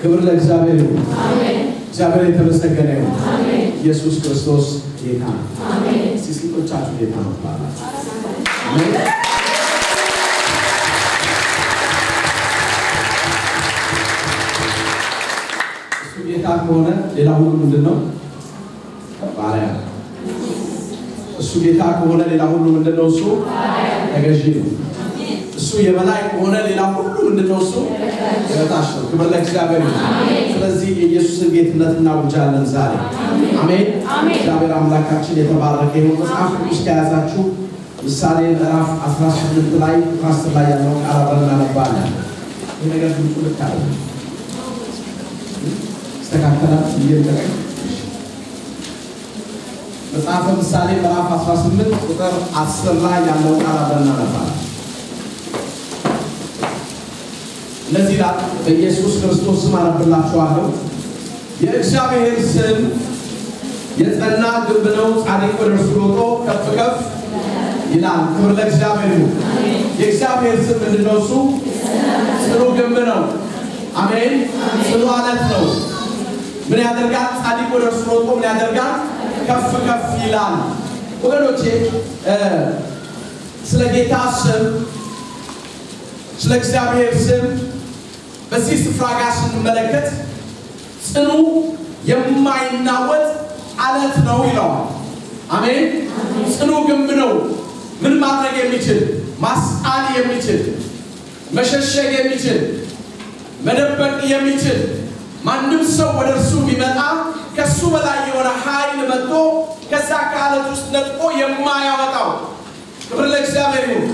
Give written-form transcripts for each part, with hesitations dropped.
ክብር ለእግዚአብሔር ይሁን አሜን እግዚአብሔር የተመሰገነ ይሁን አሜን ኢየሱስ ክርስቶስ ጌታ አሜን ሲስቶቻችሁ ጌታ ነው አሜን እሱ ጌታ ከሆነ ሌላ ሁሉ ምንድነው ባሪያ እሱ ጌታ ከሆነ ሌላ ሁሉ ምንድነው እሱ ተገዢ ነው እሱ የበላይ ከሆነ ሌላ ሁሉ ምንድነው እሱ የበታች ነው ክብር ለእግዚአብሔር ይሁን ስለዚህ የኢየሱስን ጌትነት እናውጃለን ዛሬ አሜን እግዚአብሔር አምላካችን የተባረከ ይሁን መጽሐፍ ቅዱስ ከያዛችሁ ምሳሌ ምዕራፍ 18 ላይ ቁጥር ላይ ያለው ቃል አብረን እናነባለን ይሄ ነገር ሁሉ ልካለ ተካከላችሁ ይየተቀ መጽሐፍ ምሳሌ ምዕራፍ 18 ቁጥር 10 ላይ ያለው ቃል አብረን እናነባለን ለዚህ ላይ በኢየሱስ ክርስቶስ ስም አነብላችኋለሁ የእግዚአብሔር ስም የጸና ግንብ ነው ጻድቅ ወደ እርሱ ሮጦ ከፍ ከፍ ይላል ክብር ለእግዚአብሔር ይሁን የእግዚአብሔር ስም ምንድነው እሱ ጽኑ ግንብ ነው አሜን ጽኑ አለት ነው ምን ያደርጋል ጻድቅ ወደ እርሱ ሮጦ ምን ያደርጋል ከፍ ከፍ ይላል ወገኖቼ ስለ ጌታ ስም ስለ እግዚአብሔር ስም በዚህ ስፍራ ጋር ስንመለከት ጽኑ የማይናወጥ አለት ነው ይላል አሜን ጽኑ ግንብ ነው ምን ማድረግ የሚችል ማስጣል የሚችል መሸሸግ የሚችል መደበቅ የሚችል ማንም ሰው ወደ እርሱ ቢመጣ ከሱ በላይ የሆነ ኃይል መጥቶ ከዛ ከአለት ውስጥ ነጥቆ የማያወጣው ክብር ለእግዚአብሔር ይሁን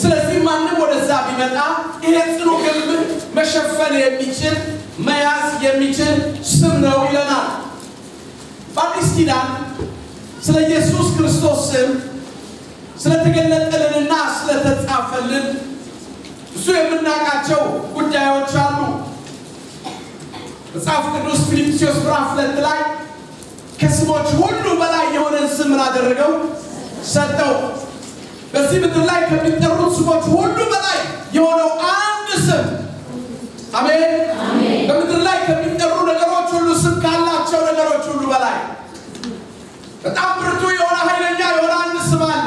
ስለዚህ ማንም ወደዛ ቢመጣ ይሄ ጽኑ ግንብ መሸፈን የሚችል መያዝ የሚችል ስም ነው ይለናል በአዲስ ኪዳን ስለ ኢየሱስ ክርስቶስ ስም ስለተገለጠልንና ስለተጻፈልን እሱ የምናውቃቸው ጉዳዮች አሉ መጽሐፍ ቅዱስ ፊልጵስዩስ ምዕራፍ 2 ላይ ከስሞች ሁሉ በላይ የሆነ ስም አደረገው ሰጠው በዚህ ምድር ላይ ከሚጠሩት ስሞች ሁሉ በላይ የሆነው አንድ ስም አሜን በምድር ላይ ከሚጠሩ ነገሮች ሁሉ ስም ካላቸው ነገሮች ሁሉ በላይ በጣም ብርቱ የሆነ ኃይለኛ የሆነ አንድ ስም አለ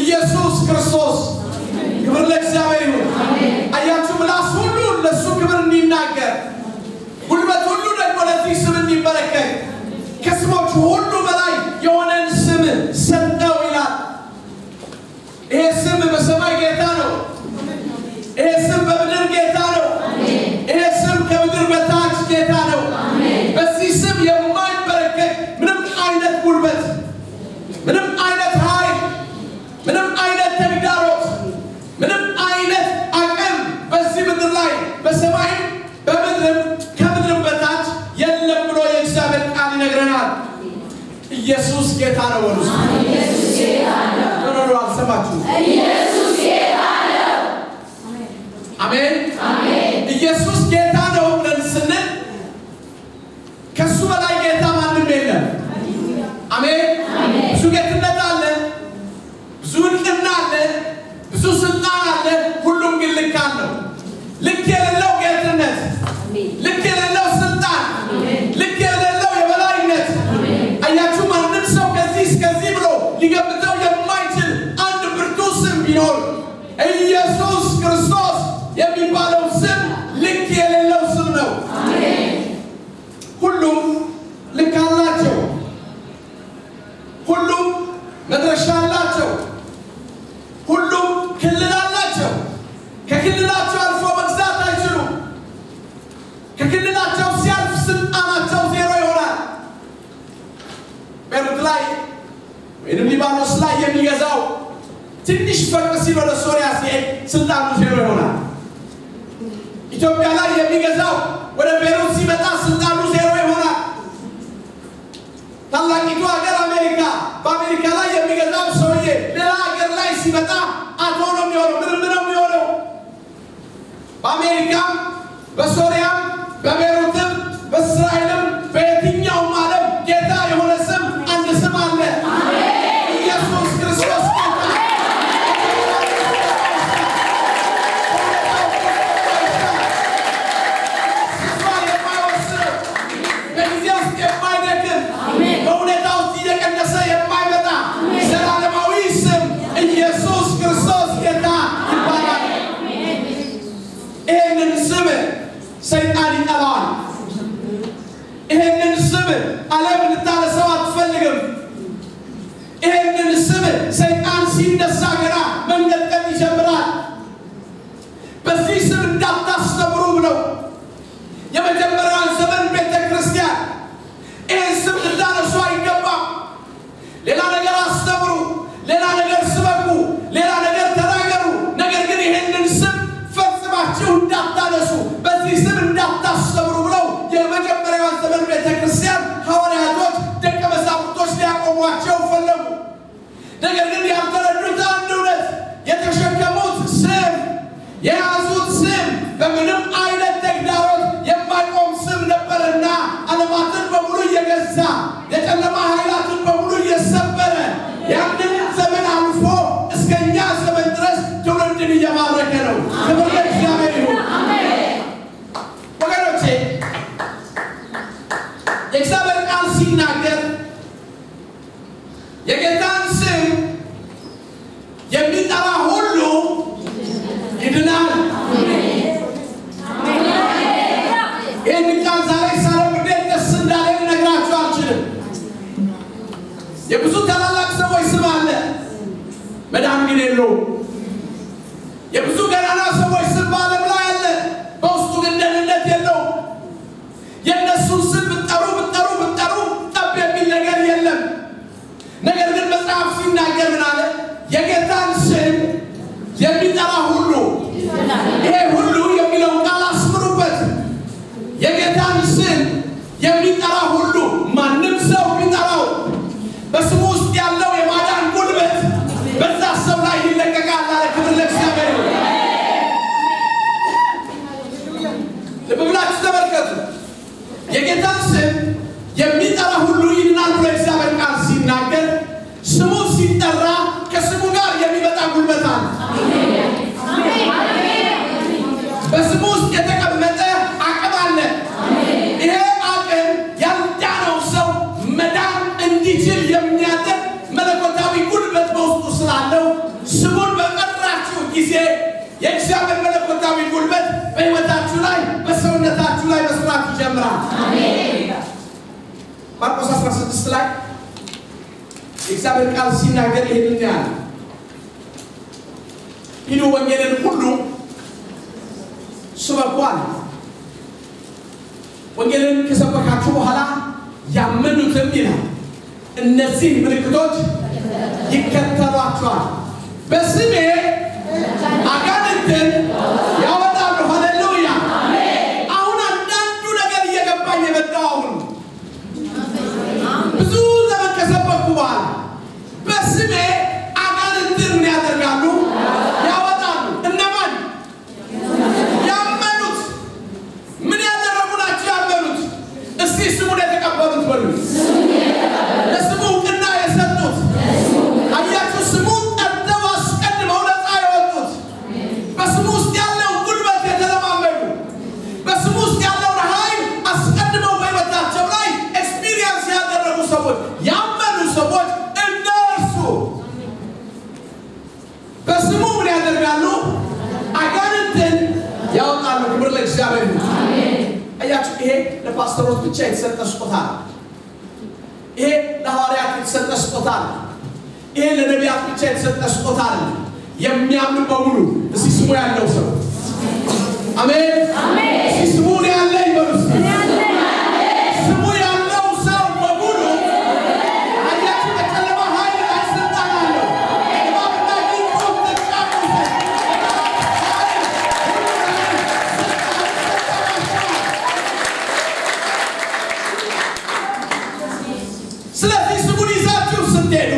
ኢየሱስ ክርስቶስ ክብር ለእግዚአብሔር ይሁን አያችሁ ምላስ ሁሉ ለሱ ክብር እንዲናገር ጉልበት ሁሉ ደግሞ ለዚህ ስም እንዲበረከት ከስሞች ሁሉ በላይ የሆነን ስም ሰጠው ይላል ይሄ ስም በሰማይ ጌታ ነው ይሄ ስም በምድር ጌታ ነው ይሄ ስም ከምድር በታች ጌታ ነው በዚህ ስም የማይበረከት ምንም አይነት ጉልበት ምንም አይነት ኃይል ምንም አይነት ተግዳሮት ምንም አይነት አቅም በዚህ ምድር ላይ በሰማይ በምድር ከምድር በታች የለም ብሎ የእግዚአብሔር ቃል ይነግረናል ኢየሱስ ጌታ ነው ወሉስ ኢየሱስ ጌታ ነው ነው አልሰማችሁ ኢየሱስ ጌታ ነው አሜን አሜን ኢየሱስ ጌታ ነው ብለን ስንል ከሱ በላይ ጌታ ማንም የለም አሜን ብዙ ጌትነት አለ ብዙ ልቅና አለ ብዙ ስልጣን አለ ሁሉም ግን ልክ አለው ልክ የሌለው ጌትነት ልክ የሌለው ስልጣን ልክ የሌለው የበላይነት አያችሁ ማንም ሰው ከዚህ እስከዚህ ብሎ ሊገብተው የማይችል አንድ ብርቱ ስም ቢኖር ኢየሱስ ክርስቶስ የሚባለው ስም ልክ የሌለው ስም ነው ሁሉም ልክ አላቸው ሁሉም መድረሻ አላቸው ሁሉም ክልል አላቸው ከክልላቸው አልፎ መግዛት አይችሉም ከክልላቸው ሲያልፍ ስልጣናቸው ዜሮ ይሆናል ቤሩት ላይ ወይንም ሊባኖስ ላይ የሚገዛው ትንሽ ፈቅ ሲል ወደ ሶሪያ ሲሄድ ስልጣኑ ዜሮ ይሆናል ኢትዮጵያ ላይ የሚገዛው ወደ ቤሩት ሲመጣ ስልጣኑ ዜሮ ይሆናል ታላቂቱ ሀገር አሜሪካ በአሜሪካ ላይ የሚገዛው ሰውዬ ሌላ ሀገር ላይ ሲመጣ አቶ ነው የሚሆነው ምንም ነው የሚሆነው በአሜሪካም በሶሪያም በቤሩትም በእስራኤልም በየትኛውም ዓለም ጌታ የሆነ ስም አንድ ስም አለ ኢየሱስ ክርስቶስ ሌላ ነገር ስበኩ ሌላ ነገር ተናገሩ ነገር ግን ይሄንን ስም ፈጽማችሁ እንዳታነሱ በዚህ ስም እንዳታስተምሩ ብለው የመጀመሪያው ዘመን ቤተክርስቲያን ሐዋርያቶች ደቀ መዛሙርቶች ሊያቆሟቸው ፈለጉ ነገር ግን ያልተረዱት አንድ እውነት የተሸከሙት ስም የያዙት ስም በምንም አይነት ተግዳሮት የማይቆም ስም ነበርና ዓለማትን በሙሉ እየገዛ የጨለማ ኃይላትን በሙሉ እየሰበረ ያንን ዘመን አልፎ እስከኛ ዘመን ድረስ ትውልድን እየማረከ ነው ክብር ለእግዚአብሔር ይሁን አሜን ወገኖቼ የእግዚአብሔር ቃል ሲናገር የጌታን ስም የሚጠራ ሁሉ ይድናል ይህን ቃል ዛሬ ሳለብዴ ደስ እንዳለኝ ነግራችሁ አልችልም የብዙ ታላላቅ ሰዎች ስም አለ መዳን ግን የለውም የብዙ ገናና ሰዎች ስም በዓለም ላይ አለ በውስጡ ግን ደህንነት የለውም የእነሱን ስም ብትጠሩ ጠብ የሚል ነገር የለም ነገር ግን መጽሐፍ ሲናገር ምን አለ የጌታን ስም የሚጠራ ሁሉ ይሄ ሁሉ የሚለው ቃል አስምሩበት የጌታን ስም የሚጠራ ሁሉ ማንም ሰው ቢጠራው በስሙ ውስጥ ያለው የማዳን ጉልበት በዛ ሰው ላይ ይለቀቃል አለ ክብር ለእግዚአብሔር ይሁን ልብ ብላችሁ ተመልከቱ የጌታን ስም የሚጠራ ሁሉ ይድናል ብሎ እግዚአብሔር ቃል ሲናገር ስሙ ሲጠራ ከስሙ ጋር የሚመጣ ጉልበት አለ በስሙ ውስጥ የተቀመጠ አቅም አለ ይሄ አቅም ያልዳነው ሰው መዳን እንዲችል የሚያደርግ መለኮታዊ ጉልበት በውስጡ ስላለው ስሙን በጠራችሁ ጊዜ የእግዚአብሔር መለኮታዊ ጉልበት በሕይወታችሁ ላይ በሰውነታችሁ ላይ መስራት ይጀምራል አሜን ማርቆስ 16 ላይ የእግዚአብሔር ቃል ሲናገር ይሄንን ያለ ሂዱ ወንጌልን ሁሉ ስበኩ አለ ወንጌልን ከሰበካችሁ በኋላ ያመኑትም ይላል እነዚህ ምልክቶች ይከተሏቸዋል በስሜ አጋንንትን ያወጣሉ ሃሌሉያ አሁን አንዳንዱ ነገር እየገባኝ የመጣው አሁን ብዙ ዘመን ከሰበኩ በኋላ በስሜ አጋንንትን ምን ያደርጋሉ ያወጣሉ እነማን ያመኑት ምን ያደረጉ ናቸው ያመኑት እስቲ ስሙን የተቀበሉት በሉ ለስሙ እውቅና የሰጡት አያችሁ ስሙን ጠርተው አስቀድመው ነፃ የወጡት በስሙ ውስጥ ያለው ጉልበት የተለማመዱ በስሙ ውስጥ ያለውን ኃይል አስቀድመው በሕይወታቸው ላይ ኤክስፒሪየንስ ያደረጉ ሰዎች ያመኑ ሰዎች እነርሱ በስሙ ምን ያደርጋሉ አጋንንትን ያወጣሉ ክብር ለእግዚአብሔር ይሁን አሜን አያችሁ ይሄ ለፓስተሮች ብቻ የተሰጠ ስጦታ ነው ይሄ ለሐዋርያት የተሰጠ ስጦታ ነው ይሄ ለነቢያት ብቻ የተሰጠ ስጦታ ነው የሚያምን በሙሉ እስቲ ስሙ ያለው ሰው አሜን አሜን እስቲ ስሙ ያለው ይበሉ ስሙ ያለው ሰው በሙሉ አያችሁ በጨለማ ኃይል ላይ ስልጣን አለው እባብና ጊንጦች ተጫወቱ ስለዚህ ስሙን ይዛችሁ ስትሄዱ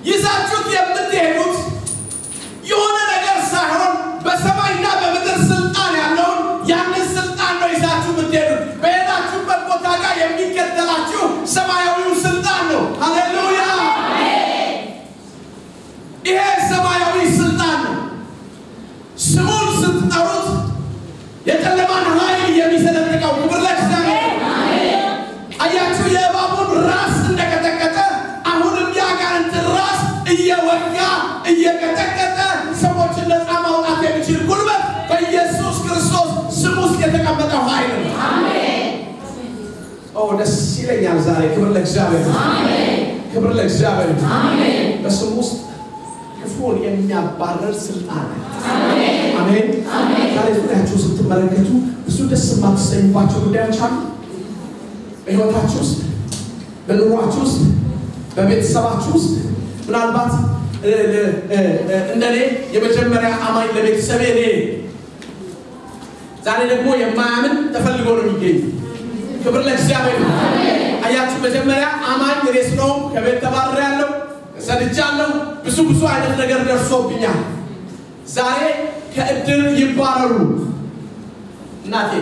ይዛችሁት የምትሄዱት የሆነ ነገር ሳይሆን በሰማይና በምድር ስልጣን ያለውን ያንን ስልጣን ነው ይዛችሁ የምትሄዱት በሄዳችሁበት ቦታ ጋር የሚከተላችሁ ሰማያዊው ስልጣን ነው ሃሌሉያ ይሄ ሰማያዊ ስልጣን ነው ስሙን ስትጠሩት የጨለማን ኃይል የሚሰለጥቀው ክብር ለእግዚአብሔር አያችሁ የእባቡን ራስ እንደቀጠቀጠ አሁንም የአጋንንትን ራስ እየወጋ እየቀጠቀጠ ሰዎችን ነፃ ማውጣት የሚችል ጉልበት በኢየሱስ ክርስቶስ ስም ውስጥ የተቀመጠው ኃይል ነው አሜን ደስ ይለኛል ዛሬ ክብር ለእግዚአብሔር አሜን ክብር ለእግዚአብሔር አሜን በስም ውስጥ ክፉን የሚያባረር ስልጣን አሜን አሜን አሜን ዛሬ ዙሪያችሁ ስትመለከቱ ብዙ ደስ የማትሰኙባቸው ጉዳዮች አሉ በሕይወታችሁ ውስጥ በኑሯችሁ ውስጥ በቤተሰባችሁ ውስጥ ምናልባት እንደኔ የመጀመሪያ አማኝ ለቤተሰቤ እኔ ዛሬ ደግሞ የማያምን ተፈልጎ ነው የሚገኝ ክብር ለእግዚአብሔር አያችሁ መጀመሪያ አማኝ እኔ ስለሆን ከቤት ተባረሪያለሁ ሰድጃለሁ ብዙ አይነት ነገር ደርሶብኛል ዛሬ ከእድል ይባረሩ እናቴ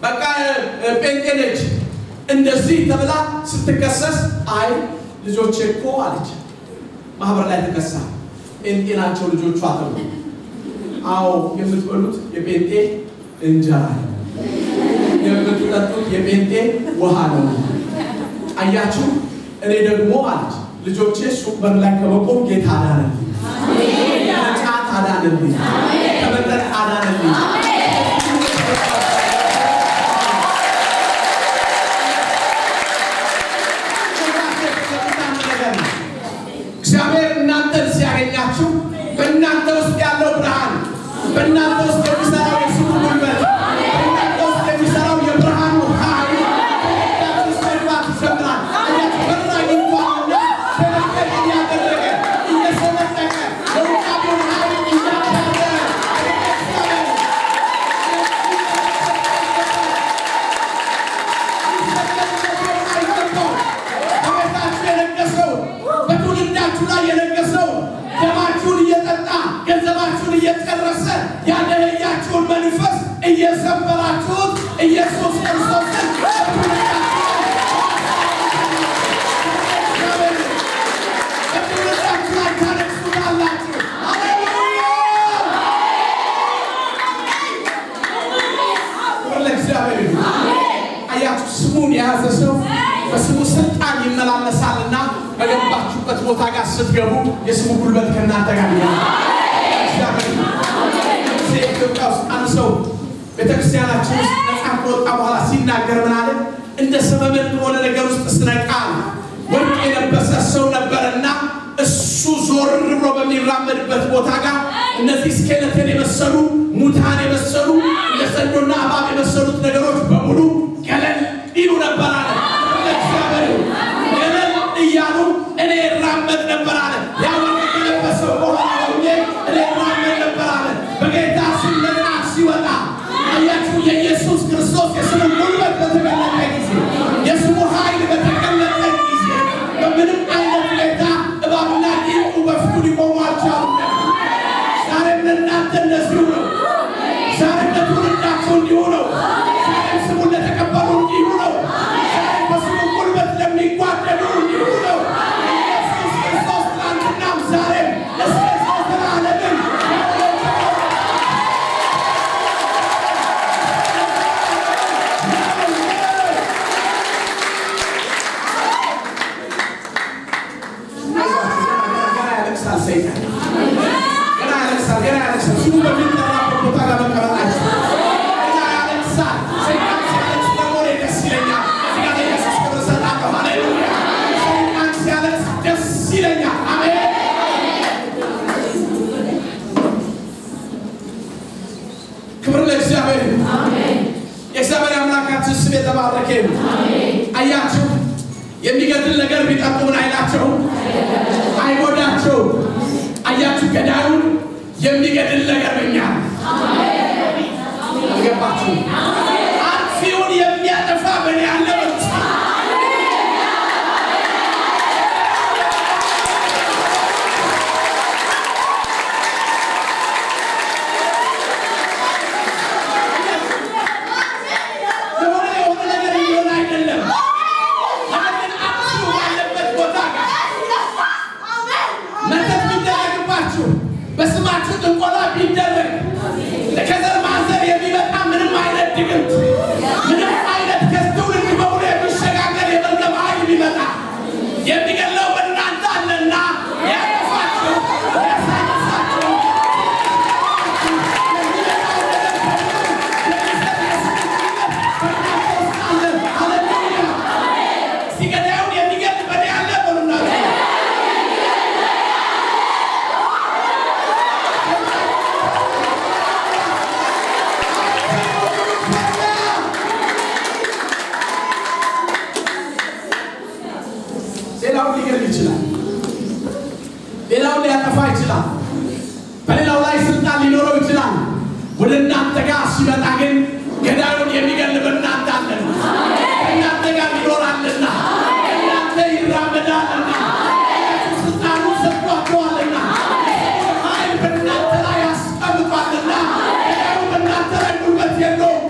በቃ ጴንጤነች እንደዚህ ተብላ ስትከሰስ አይ ልጆቼ እኮ አለች ማህበር ላይ ተከሳ ጴንጤናቸው ልጆቿ አተው አው የምትበሉት የጴንጤ እንጀራ የምትጠጡት የጴንጤ ውሃ ነው አያችሁ እኔ ደግሞ አለች ልጆቼ ሱቅ በር ላይ ከመቆም ጌታ አዳነኝ አሜን ጫት አዳነኝ አሜን ከመጠጥ አዳነኝ እግዚአብሔር እናንተን ሲያገኛችሁ በእናንተ ውስጥ ያለው ብርሃን በእናንተ ውስጥ የሚሰራው የስሙ ጉልበት በእናንተ ውስጥ የሚሰራው የብርሃኑ ኃይል በእናንተ ይሰራል አያችሁ በራይ እንኳንና ተለቀቅ እያደረገ እየሰነጠቀ የውቃቢውን ኃይል እያደረገ በቤታችሁ የነገሰው በትውልዳችሁ ላይ የነገሰው ደማችሁን እየጠጣ ገንዘባችሁን እየጨረሰ ያደህያችሁን መንፈስ እየሰበራችሁት ኢየሱስ ክርስቶስን በትውልዳችሁ ላይ ታነግሱታላችሁ ሃሌሉያ ወለእግዚአብሔር አያችሁ ስሙን የያዘ ሰው በስሙ ስልጣን ይመላለሳልና በገባችሁበት ቦታ ጋር ስትገቡ የስሙ ጉልበት ከእናንተ ጋር ይሆናል እግዚአብሔር ኢትዮጵያ ውስጥ አንድ ሰው ቤተክርስቲያናችን ውስጥ ነፃ ከወጣ በኋላ ሲናገር ምን አለ እንደ ሰበብን በሆነ ነገር ውስጥ ስነቃል ወርቅ የለበሰ ሰው ነበርና እሱ ዞር ብሎ በሚራመድበት ቦታ ጋር እነዚህ ስኬለተን የመሰሉ ሙታን የመሰሉ ለሰንዶና አባብ የመሰሉት ነገሮች በሙሉ ገለል ይሉ ነበር አለ እግዚአብሔር ገለል እያሉ እኔ ራመድ ነበር አለ ያው የለበሰው በኋላ እኔ ራመድ ነበር አለ በጌታ ስም ነፃ ሲወጣ አያችሁ የኢየሱስ ክርስቶስ የስሙ ጉልበት በተገለጠ ጊዜ የስሙ ኃይል በተገለጠ ጊዜ በምንም አይነት ሁኔታ እባብና ቂጡ በፊቱ ሊቆሙ አልቻሉም ዛሬም ለእናንተ እንደዚሁ ነው ዛሬም ለትውልዳችሁ እንዲሁ ነው ዛሬም ስሙን ለተቀበሉ እንዲሁ ነው ዛሬም በስሙ ጉልበት ለሚጓደሉ እንዲሁ ነው ኢየሱስ ክርስቶስ ትናንትናም ዛሬም እስከ ዘላለምም የእግዚአብሔር አምላካችን ስም የተባረከ ይሁን አያችሁ የሚገድል ነገር ቢጠጡ ምን አይላቸው አይጎዳቸው አያችሁ ገዳዩን የሚገድል ነገር በእኛ አልገባችሁ አጥፊውን የሚያጠፋ በእኔ ያለ ሊያጠፋ ይችላል በሌላው ላይ ስልጣን ሊኖረው ይችላል ወደ እናንተ ጋር ሲመጣ ግን ገዳዩን የሚገል በእናንተ አለና እናንተ ጋር ይኖራልና እናንተ ይራመዳልና ስልጣኑ ሰጥቷቸዋልና ኃይል በእናንተ ላይ ያስቀምጧልና ገዳዩ በእናንተ ላይ ጉልበት የለውም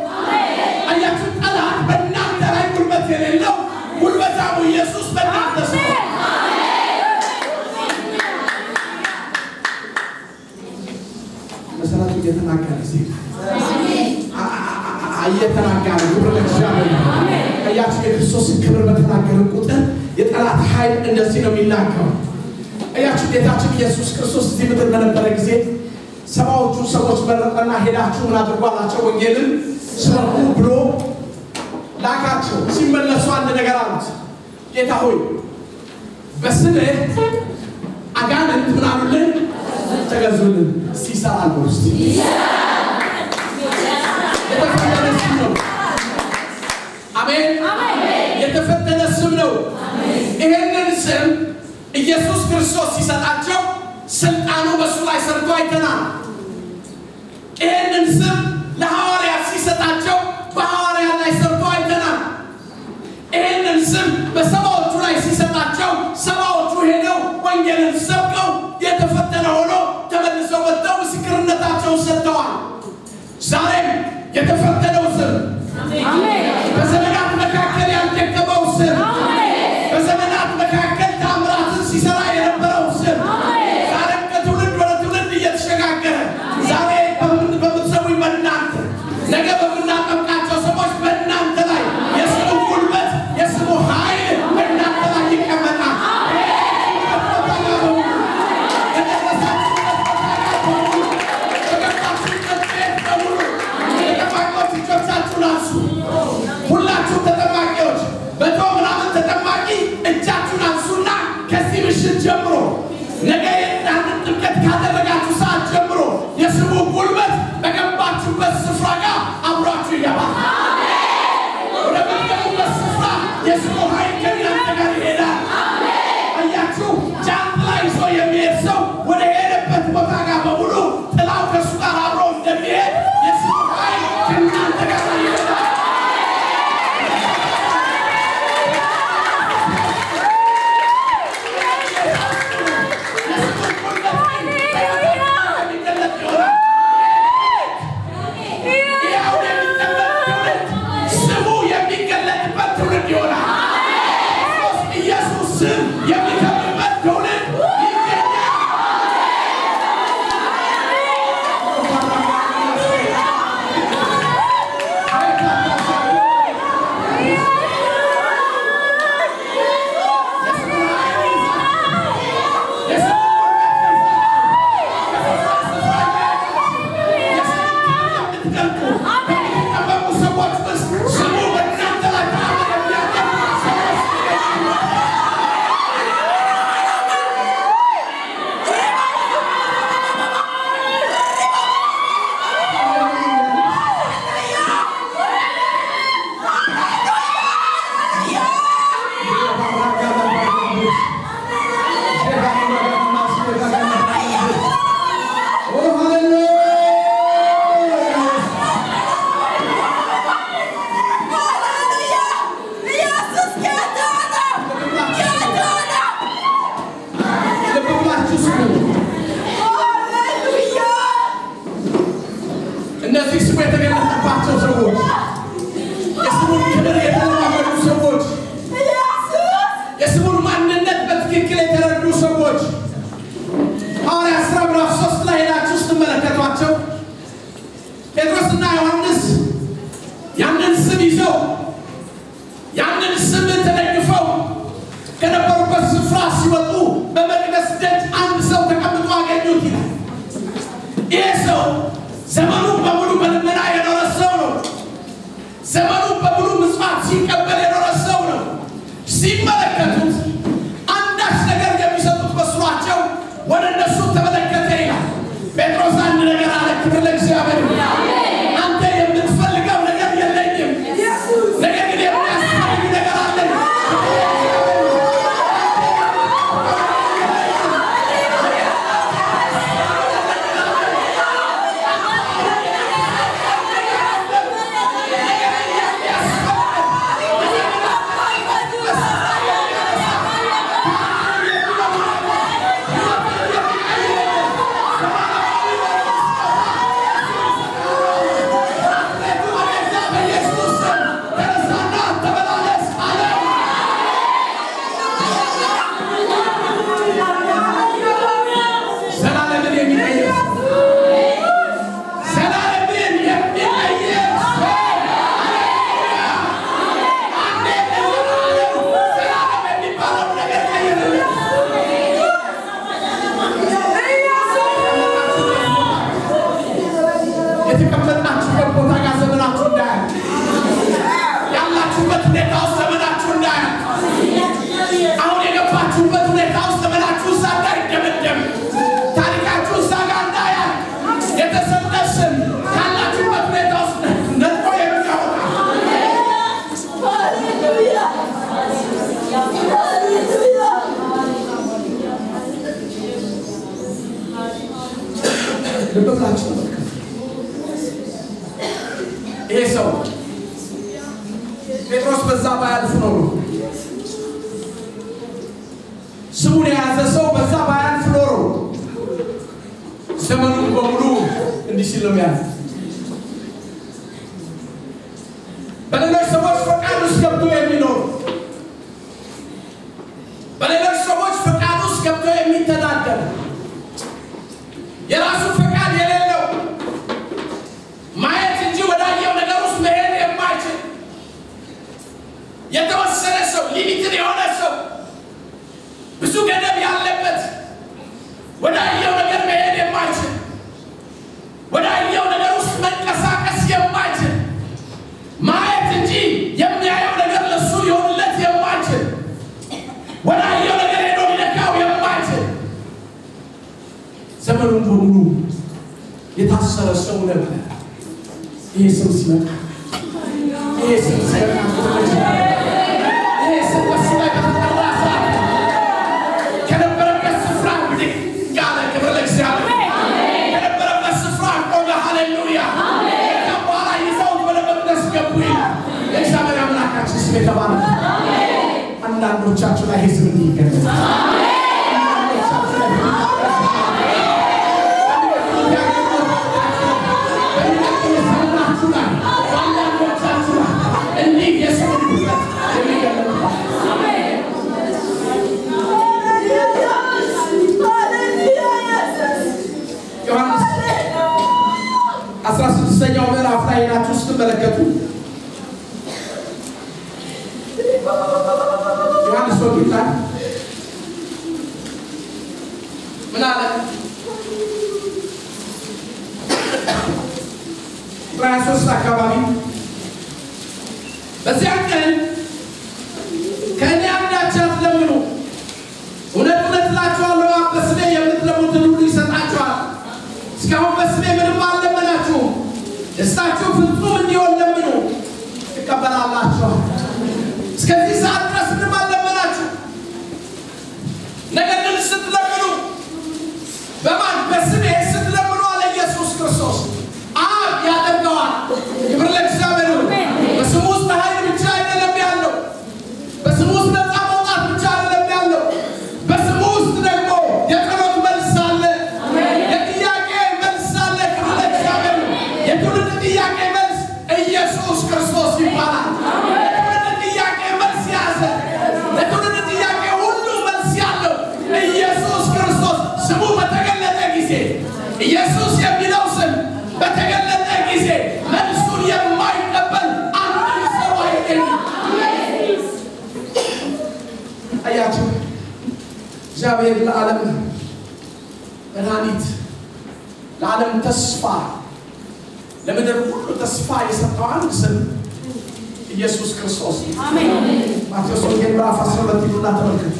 አያችሁ ጠላት በእናንተ ላይ ጉልበት የሌለው ጉልበታሙ ኢየሱስ በእናንተ ስለ መሰረቱ የተናገረ ሲል አየተናገረ ወለክሻለሁ አያችሁ የክርስቶስ ክብር በተናገረ ቁጥር የጠላት ኃይል እንደዚህ ነው የሚላከው አያችሁ ጌታችን ኢየሱስ ክርስቶስ እዚህ ምድር በነበረ ጊዜ ሰባዎቹ ሰዎች መረጠና ሄዳችሁ ምን አድርጓላቸው ወንጌልን ስበኩ ብሎ ላካቸው ሲመለሱ አንድ ነገር አሉት ጌታ ሆይ በስምህ አጋንንት ምን አሉልን ተገዙልን ሲሳሉ እስቲ አሜን የተፈተነ ስም ነው ይሄንን ስም ኢየሱስ ክርስቶስ ሲሰጣቸው ስልጣኑ በሱ ላይ ሰርቶ አይተናል ይሄንን ስም ለሐዋርያት ሲሰጣቸው በሐዋርያት ላይ ሰርቶ አይተናል ይሄንን ስም በሰባዎቹ ላይ ሲሰጣቸው ሰባዎቹ ሄደው ወንጌልን ሰብከው የተፈተነ ሆኖ ተመልሰው ወጥተው ምስክርነታቸውን ሰጥተዋል ዛሬም የተፈተነው ስም አሜን በዘመናት መካከል ያልተከበው ስም በዘመናት መካከል ታምራትን ሲሰራ የነበረው ስም ዛሬም ከትውልድ ወደ ትውልድ እየተሸጋገረ ዛሬ በምትሰሙኝ በእናንተ ነገ በምናጠምቃቸው ሰዎች በእናንተ ላይ የስሙ ጉልበት የስሙ ኃይል በእናንተ ላይ ይቀመጣል ሁላችሁ ተጠማቂዎች በተው ምናምን ተጠማቂ እጃችሁን አንሱና ከዚህ ምሽት ጀምሮ ነገ የእናንተን ጥምቀት ካደረጋችሁ ሰዓት ጀምሮ የስሙ ጉልበት በገባችሁበት ስፍራ ጋር አብሯችሁ ይገባል ወደ ገባችሁበት ስፍራ የስሙ ኃይል ከእናንተ ጋር ይሄዳል አያችሁ ጃንጥላ ይዞ የሚሄድ ሰው ወደ ሄደበት ቦታ ጋር በሙሉ ጥላው ከእሱ ጋር አብሮ እንደሚሄድ የስሙ ኃይል ከእናንተ ጋር ይሄዳል ልበላችሁ ተመልከቱ። ይሄ ሰው ጴጥሮስ በዛ ባያልፍ ኖሮ ስሙን የያዘ ሰው በዛ ባያልፍ ኖሮ ዘመኑን በሙሉ እንዲህ ሲል ነው የሚያልፍ። በሌሎች ሰዎች ፈቃድ ውስጥ ገብቶ የሚኖር በሌሎች ሰዎች ፈቃድ ውስጥ ገብቶ የሚተዳደር የራሱ ፈቃድ የሌለው ማየት እንጂ ወዳየው ነገር ውስጥ መሄድ የማይችል የተወሰነ ሰው ሊሚትድ የሆነ ሰው ብዙ ገደብ ያለበት ወዳየው ነገር መሄድ የማይችል ወዳየው ነገር ውስጥ መንቀሳቀስ የማይችል ማየት እንጂ የሚያየው ነገር ለሱ ሊሆንለት የማይችል ወዳየው ነገር ሄዶ ሊነካው የማይችል ዘመኑን በሙሉ የታሰረ ሰው ነበር። ይሄ ሰው ሲመጣ ይሄ ሰው ሲመጣ ይሄ ሰው በስላይ በተጠራ ሰዓት ከነበረበት ስፍራ ብድግ ያለ ክብር ለእግዚአብሔር ከነበረበት ስፍራ ቆመ። ሃሌሉያ! ከበኋላ ይዘውት ወደ መቅደስ ገቡ ይላል። የእግዚአብሔር አምላካችን ስም የተባረከ። አንዳንዶቻችሁ ላይ ህዝብ እንዲገለጽ አስራስድስተኛው ምዕራፍ ላይ ናችሁ ስትመለከቱ ዮሐንስ ወንጌል ላይ ምን አለ? ራሱስ አካባቢ በዚያ ቀን ከእኔ አንዳች አትለምኑ፣ እውነት እውነት እላችኋለሁ አብ በስሜ የምትለምኑትን ሁሉ ይሰጣችኋል። እስካሁን በስሜ ምንም አልለመናችሁም፣ ደስታችሁ ፍጹም እንዲሆን ለምኑ ትቀበላላችሁ። እስከዚህ ሰዓት ድረስ ምንም አልለመናችሁ፣ ነገር ግን ስትለምኑ በማን በስሜ ስትለምኑ አለ ኢየሱስ ክርስቶስ አብ ያደርገዋል። ክብር ለእግዚአብሔር ይሁን። በስሙ ውስጥ ኃይል ብቻ አይደለም ያለው፣ በስሙ ውስጥ ነፃ መውጣት ብቻ አይደለም ያለው፣ በስሙ ውስጥ ደግሞ የጸሎት መልስ አለ፣ የጥያቄ መልስ አለ። ክብር ለእግዚአብሔር ይሁን። የትውልድ ጥያቄ መልስ ኢየሱስ ክርስቶስ ይባላል። የትውልድ ጥያቄ መልስ ያዘ፣ ለትውልድ ጥያቄ ሁሉ መልስ ያለው ኢየሱስ ክርስቶስ ስሙ በተገለጠ ጊዜ ኢየሱስ የሚለው ስም በተገለጠ ጊዜ መልሱን የማይቀበል አንድ ሰው አይገኝም። አያችሁ፣ እግዚአብሔር ለዓለም መድኃኒት፣ ለዓለም ተስፋ፣ ለምድር ሁሉ ተስፋ የሰጠው አንድ ስም ኢየሱስ ክርስቶስ። አሜን። ማቴዎስ ወንጌል ምዕራፍ 12 ይሉና ተመልከቱ።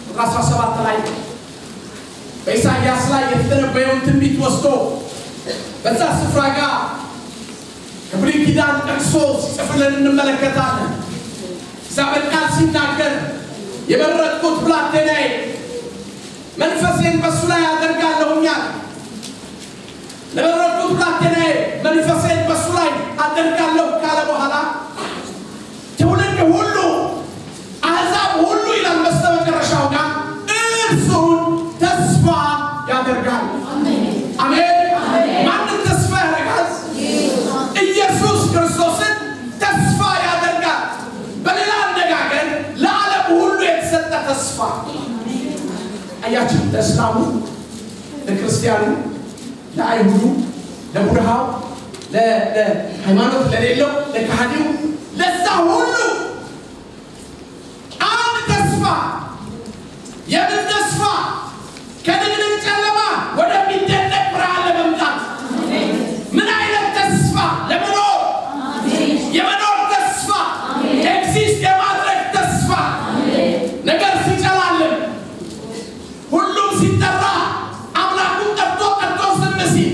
ቁጥር 17 ላይ በኢሳይያስ ላይ የተነበየውን ትንቢት ወስዶ በዛ ስፍራ ጋር ከብሉይ ኪዳን ጠቅሶ ሲጽፍልን እንመለከታለን። እግዚአብሔር ቃል ሲናገር የመረጥኩት ብላቴናዬ መንፈሴን በሱ ላይ አደርጋለሁኛል። ለመረጥኩት ብላቴናዬ መንፈሴን በሱ ላይ አደርጋለሁ ካለ በኋላ ትውልድ ሁሉ አሕዛብ ሁሉ ይላል በስተመጨረሻው ጋር እርሱን ተስፋ ያደርጋል። አሜን። ማንን ተስፋ ያደርጋል? ኢየሱስ ክርስቶስን ተስፋ ያደርጋል። በሌላ አነጋገር ለዓለም ሁሉ የተሰጠ ተስፋ። አያችሁ፣ ለእስላሙ፣ ለክርስቲያኑ፣ ለአይሁዱ፣ ለቡድሃው፣ ለሃይማኖት ለሌለው፣ ለካህዲው፣ ለዛ ሁሉ አንድ ተስፋ። የምን ተስፋ? ከድቅድቅ ጨለማ ወደሚደነቅ ብርሃን ለመምጣት። ምን አይነት ተስፋ? ለመኖር የመኖር ተስፋ፣ ኤግዚስት የማድረግ ተስፋ። ነገር ሲጨላልም ሁሉም ሲጠራ አምላኩን ጠርቶ ዝም ሲል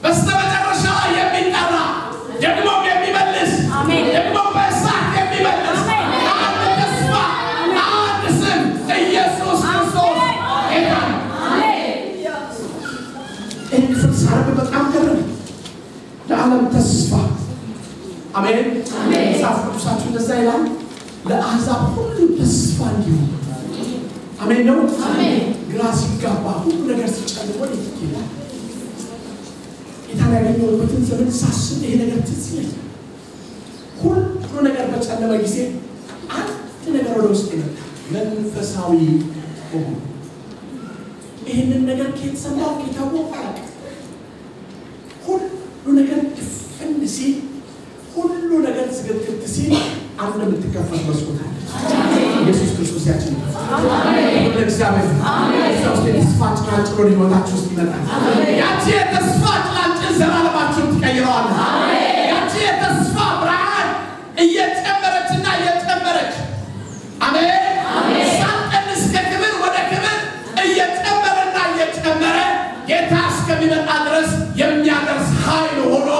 በስተመጨረሻ የሚጠራ ደግሞ የሚመልስ ደግሞ በእሳት አሜን ነው አሜን ግራስ ይጋባ ሁሉ ነገር ሲጨልም ወደ ይኬዳል የታናገኘው በትን ዘመን ሳስብ ይሄ ነገር ትዝ ይለኛል ሁሉ ነገር በጨለመ ጊዜ አንድ ነገር ወደ ውስጥ ይመጣ መንፈሳዊ ሆኖ ይሄንን ነገር ከየተሰማው ከታወቀ ሁሉ ነገር ፍንሲ ሁሉ ነገር ዝግትግት ሲል አንድ የምትከፈት መስኮት አለ ኢየሱስ ክርስቶስ ያችን አሜን ለእግዚአብሔር አሜን ሰውስቴ ተስፋ ጭላንጭሎ ሊወጣችሁ ውስጥ ይመጣል ያቺ ተስፋ ጭላንጭል ዘላለማችሁን ትቀይረዋል አሜን ያቺ ተስፋ ብርሃን እየጨመረችና እየጨመረች አሜን አሜን ሳንቀንስ ከክብር ወደ ክብር እየጨመረና እየጨመረ ጌታ እስከሚመጣ ድረስ የሚያደርስ ኃይል ሆኖ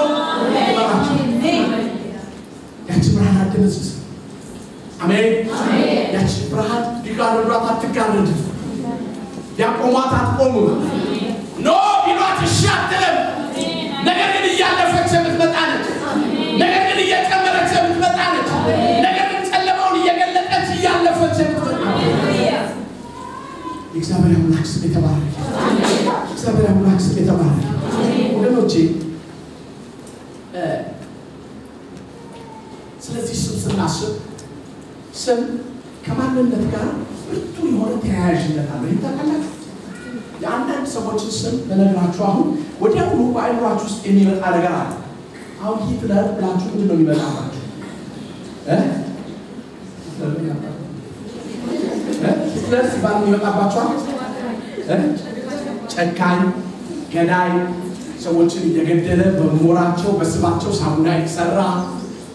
ያቺ ብርሃን አትደምስስ አሜን አሜን ያቺ ብርሃን ቢጋርዷት አትጋርድ ያቆሟት አትቆሙ ኖ ቢሏት ሻትለም ነገር ግን እያለፈች የምትመጣ ነች ነገር ግን እየጨመረች የምትመጣ ነች ነገር ግን ጨለማውን እየገለጠች እያለፈች የምትመጣ እግዚአብሔር አምላክ ስም የተባረከ እግዚአብሔር አምላክ ስም የተባረከ ወገኖቼ ስለዚህ ስናስብ ስም ከማንነት ጋር ብርቱ የሆነ ተያያዥነት አለው ይታወቃል የአንዳንድ ሰዎችን ስም ለነግራችሁ አሁን ወዲያውኑ በአይምሯችሁ ውስጥ የሚመጣ ነገር አለ አሁን ሂትለር ብላችሁ ምንድን ነው የሚመጣባችሁ ሂትለር ሲባል የሚመጣባችኋል ጨካኝ ገዳይ ሰዎችን እየገደለ በሞራቸው በስባቸው ሳሙና ይሰራ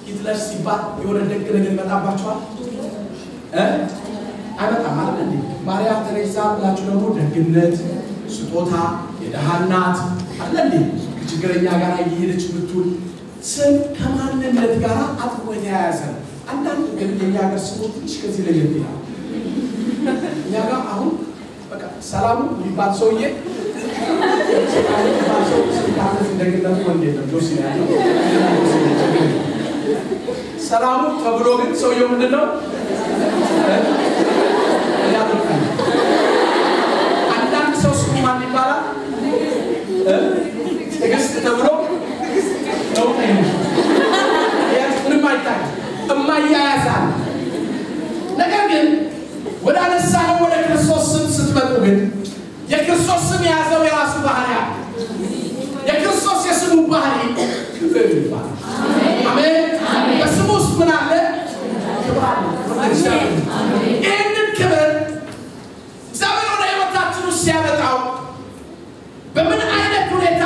ሂትለር ሲባል የሆነ ደግ ነገር ይመጣባችኋል አይመጣም ማለት እንዴ ማርያ ተሬዛ ብላችሁ ደግሞ ደግነት ስጦታ የደሃ እናት አለ እንዴ ከችግረኛ ጋር እየሄደች ብትውል ስም ከማንነት ጋር አጥብቆ የተያያዘ አንዳንድ ግን የኛገር ስሞች ትንሽ ከዚህ ላይ ይላል እኛ ጋር አሁን በቃ ሰላም ይባል ሰውዬ ሰላሙ ተብሎ ግን ሰውየው ምንድነው አንዳንድ ሰው ስሙ ማን ይባላል ትዕግስት ተብሎ ነው ምንም አይታይ እማያያዛል ነገር ግን ወደ አነሳነው ወደ ክርስቶስ ስም ስትመጡ ግን የክርስቶስ ስም የያዘው የራሱ ባህሪ አለ የክርስቶስ የስሙ ባህሪ ክብር ይባላል አሜን በስሙ ውስጥ ምን አለ ክብር አለ ይህንን ክብር እግዚአብሔር ወደ ሕይወታችን ውስጥ ሲያመጣው በምን አይነት ሁኔታ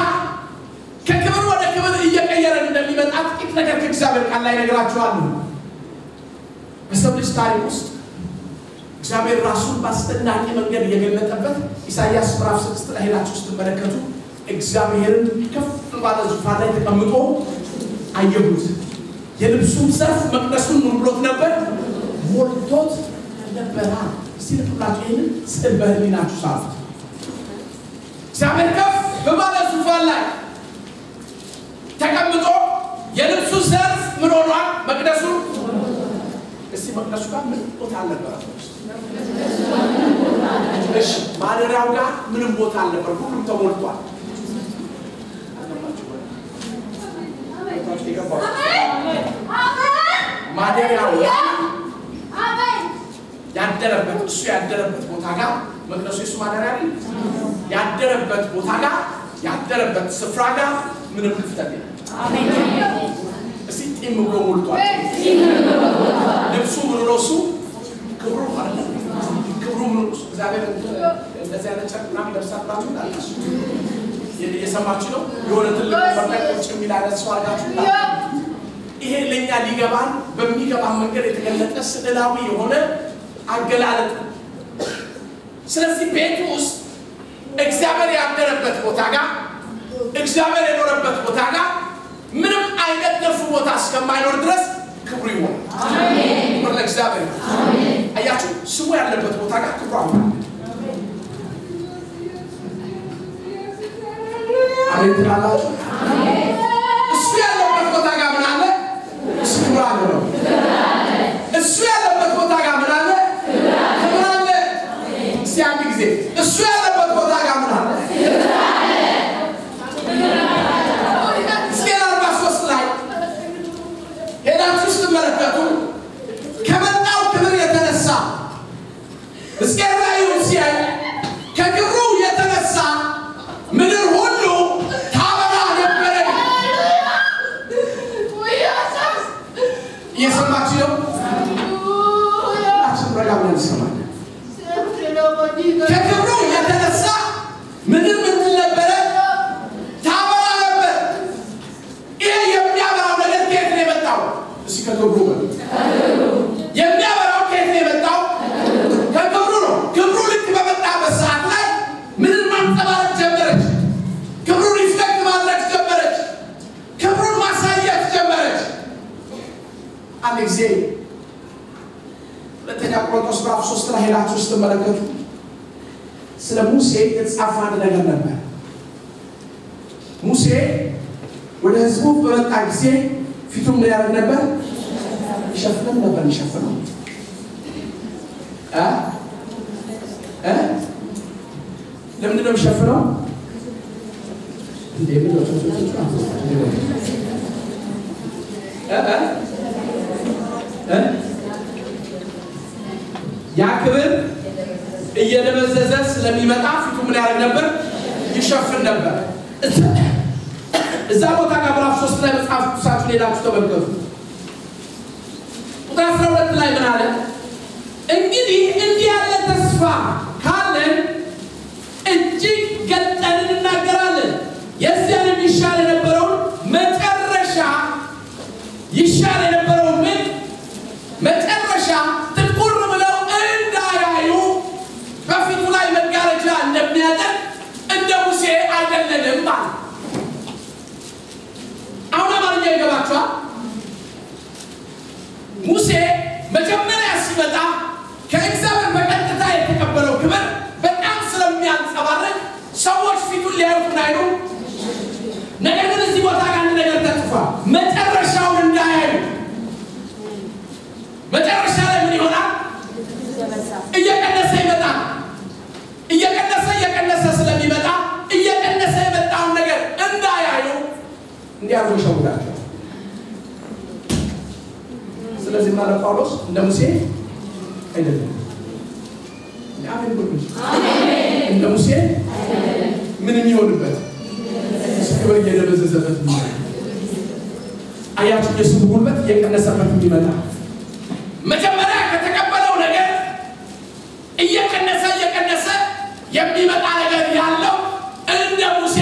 ከክብር ወደ ክብር እየቀየረን እንደሚመጣ ጥቂት ነገር ከእግዚአብሔር ቃል ላይ ነግራችኋለሁ በሰው ልጅ ታሪክ ውስጥ እግዚአብሔር ራሱን በአስደናቂ መንገድ የገለጠበት ኢሳይያስ ምዕራፍ 6 ላይ ሄዳችሁ ስትመለከቱ እግዚአብሔርን ከፍ ባለ ዙፋን ላይ ተቀምጦ አየሁት የልብሱም ዘርፍ መቅደሱን ሙሉት ነበር ሞልቶት ነበር ሲልኩላችሁ ይሄንን ስዕል በህሊናችሁ ሳሉት እግዚአብሔር ከፍ በባለ ዙፋን ላይ ተቀምጦ የልብሱ ዘርፍ ምን ሆኗል መቅደሱ እስቲ መቅደሱ ጋር ምን ቦታ አልነበረም እሺ ማደሪያው ጋር ምንም ቦታ አልነበረም ሁሉም ተሞልቷል ማደሪያው አሜን ያደረበት እሱ ያደረበት ቦታ ጋር መቅደሱ እሱ ማደሪያ አይደል ያደረበት ቦታ ጋር ያደረበት ስፍራ ጋር ምንም ክፍተት የለም አሜን እስቲ ጢም ብሎ ሞልቷል ልብሱ ምን ነው እሱ ክብሩ ማለት ነው ክብሩ ምን ነው እግዚአብሔር እንደዚህ አይነት ጨርቅና ለብሳችሁ እንዳላችሁ የሰማችሁ ነው የሆነ ትልቅ ወርቅ የሚላለት ሰው አጋችሁ ይሄ ለኛ ሊገባን በሚገባ መንገድ የተገለጠ ስዕላዊ የሆነ አገላለጥ ስለዚህ ቤቱ ውስጥ እግዚአብሔር ያደረበት ቦታ ጋር እግዚአብሔር የኖረበት ቦታ ጋር ምንም አይነት ደፍ ቦታ እስከማይኖር ድረስ ክብሩ ይሆናል አሜን ወለ እግዚአብሔር አሜን አያችሁ ስሙ ያለበት ቦታ ጋር ክብሩ አለ አሜን ትላላችሁ አሜን እሱ ያለበት ቦታ ጋር ምን አለ ክብሩ አለ እሱ ያለበት ቦታ ጋር ምን አለ ክብሩ አለ ጊዜ እሱ ያለበት ቦታ ጋር ምን አለ? ሕዝቅኤል 43 ላይ ሄዳችሁ ስትመለከቱ ከመጣው ክብር የተነሳ ሕዝቅኤል ራእዩን ሲያይ ከክብሩ የተነሳ ምድር ሁሉ ታበራ ነበረ። እየሰማችሁ ነው? ረጋብለን ሰማን። ከክብሩ የተነሳ ምድር ምን ነበረ? ታበራ ነበር። ይሄ የሚያበራው ነገር ከየት ነው የመጣው? እስኪ ከክብሩ የሚያበራው ከየት ነው የመጣው? ከክብሩ ነው። ክብሩ ልክ በመጣበት ሰዓት ላይ ምድር ማንጸባረቅ ጀመረች። ክብሩን ሪፍሌክት ማድረግ ጀመረች። ክብሩን ማሳየት ጀመረች። አንድ ጊዜ ሁለተኛ ቆሮንቶስ ምዕራፍ 3 ላይ ሄዳችሁ ስትመለከቱ ስለ ሙሴ የተጻፈ አንድ ነገር ነበር። ሙሴ ወደ ሕዝቡ በመጣ ጊዜ ፊቱን ምን ያደርግ ነበር? ይሸፍን ነበር። ይሸፍነው ለምንድን ነው የሚሸፍነው? እንዴ ምን ነው ያ ክብር እየደበዘዘ ስለሚመጣ ፊቱ ምን ያደርግ ነበር? ይሸፍን ነበር። እዛ ቦታ ጋር ምዕራፍ 3 ላይ መጽሐፍ ቅዱሳችሁን ሄዳችሁ ተመልከቱ። ቁጥር 12 ላይ ምን አለ? እንግዲህ እንዲህ ያለ ተስፋ ካለን እጅግ ገልጠን እንናገራለን። የዚያንም ይሻል የነበረውን መጨረሻ ይሻል የነበረውን ምን መጨረሻ ጥቁር ብለው እንዳያዩ በፊቱ ላይ መጋረጃ እንደሚያደርግ እንደ ሙሴ አይደለንም ማለት። አሁን አማርኛ ይገባችኋል? ሙሴ መጀመሪያ ሲመጣ ከእግዚአብሔር በቀጥታ የተቀበለው ክብር በጣም ስለሚያንጸባርቅ ሰዎች ፊቱን ሊያዩት አይሉ። ነገር ግን እዚህ ቦታ ጋር አንድ ነገር ተጽፏል። መጨረሻውን እንዳያዩ። መጨረሻ ላይ ምን ይሆናል? እየቀነሰ ይመጣል። እየቀነሰ ስለሚመጣ እየቀነሰ የመጣውን ነገር እንዳያዩ እንዲያርጉ ይሸውዳቸው። ስለዚህ ማለት ጳውሎስ እንደ ሙሴ አይደለም። አሜን። እንደ ሙሴ ምን የሚሆንበት ክብር እየደበዘዘበት አያችሁ፣ የሱ ጉልበት እየቀነሰበት የሚመጣ መጀመሪያ ከተቀበለው ነገር እየቀነሰ የሚመጣ ነገር ያለው እንደ ሙሴ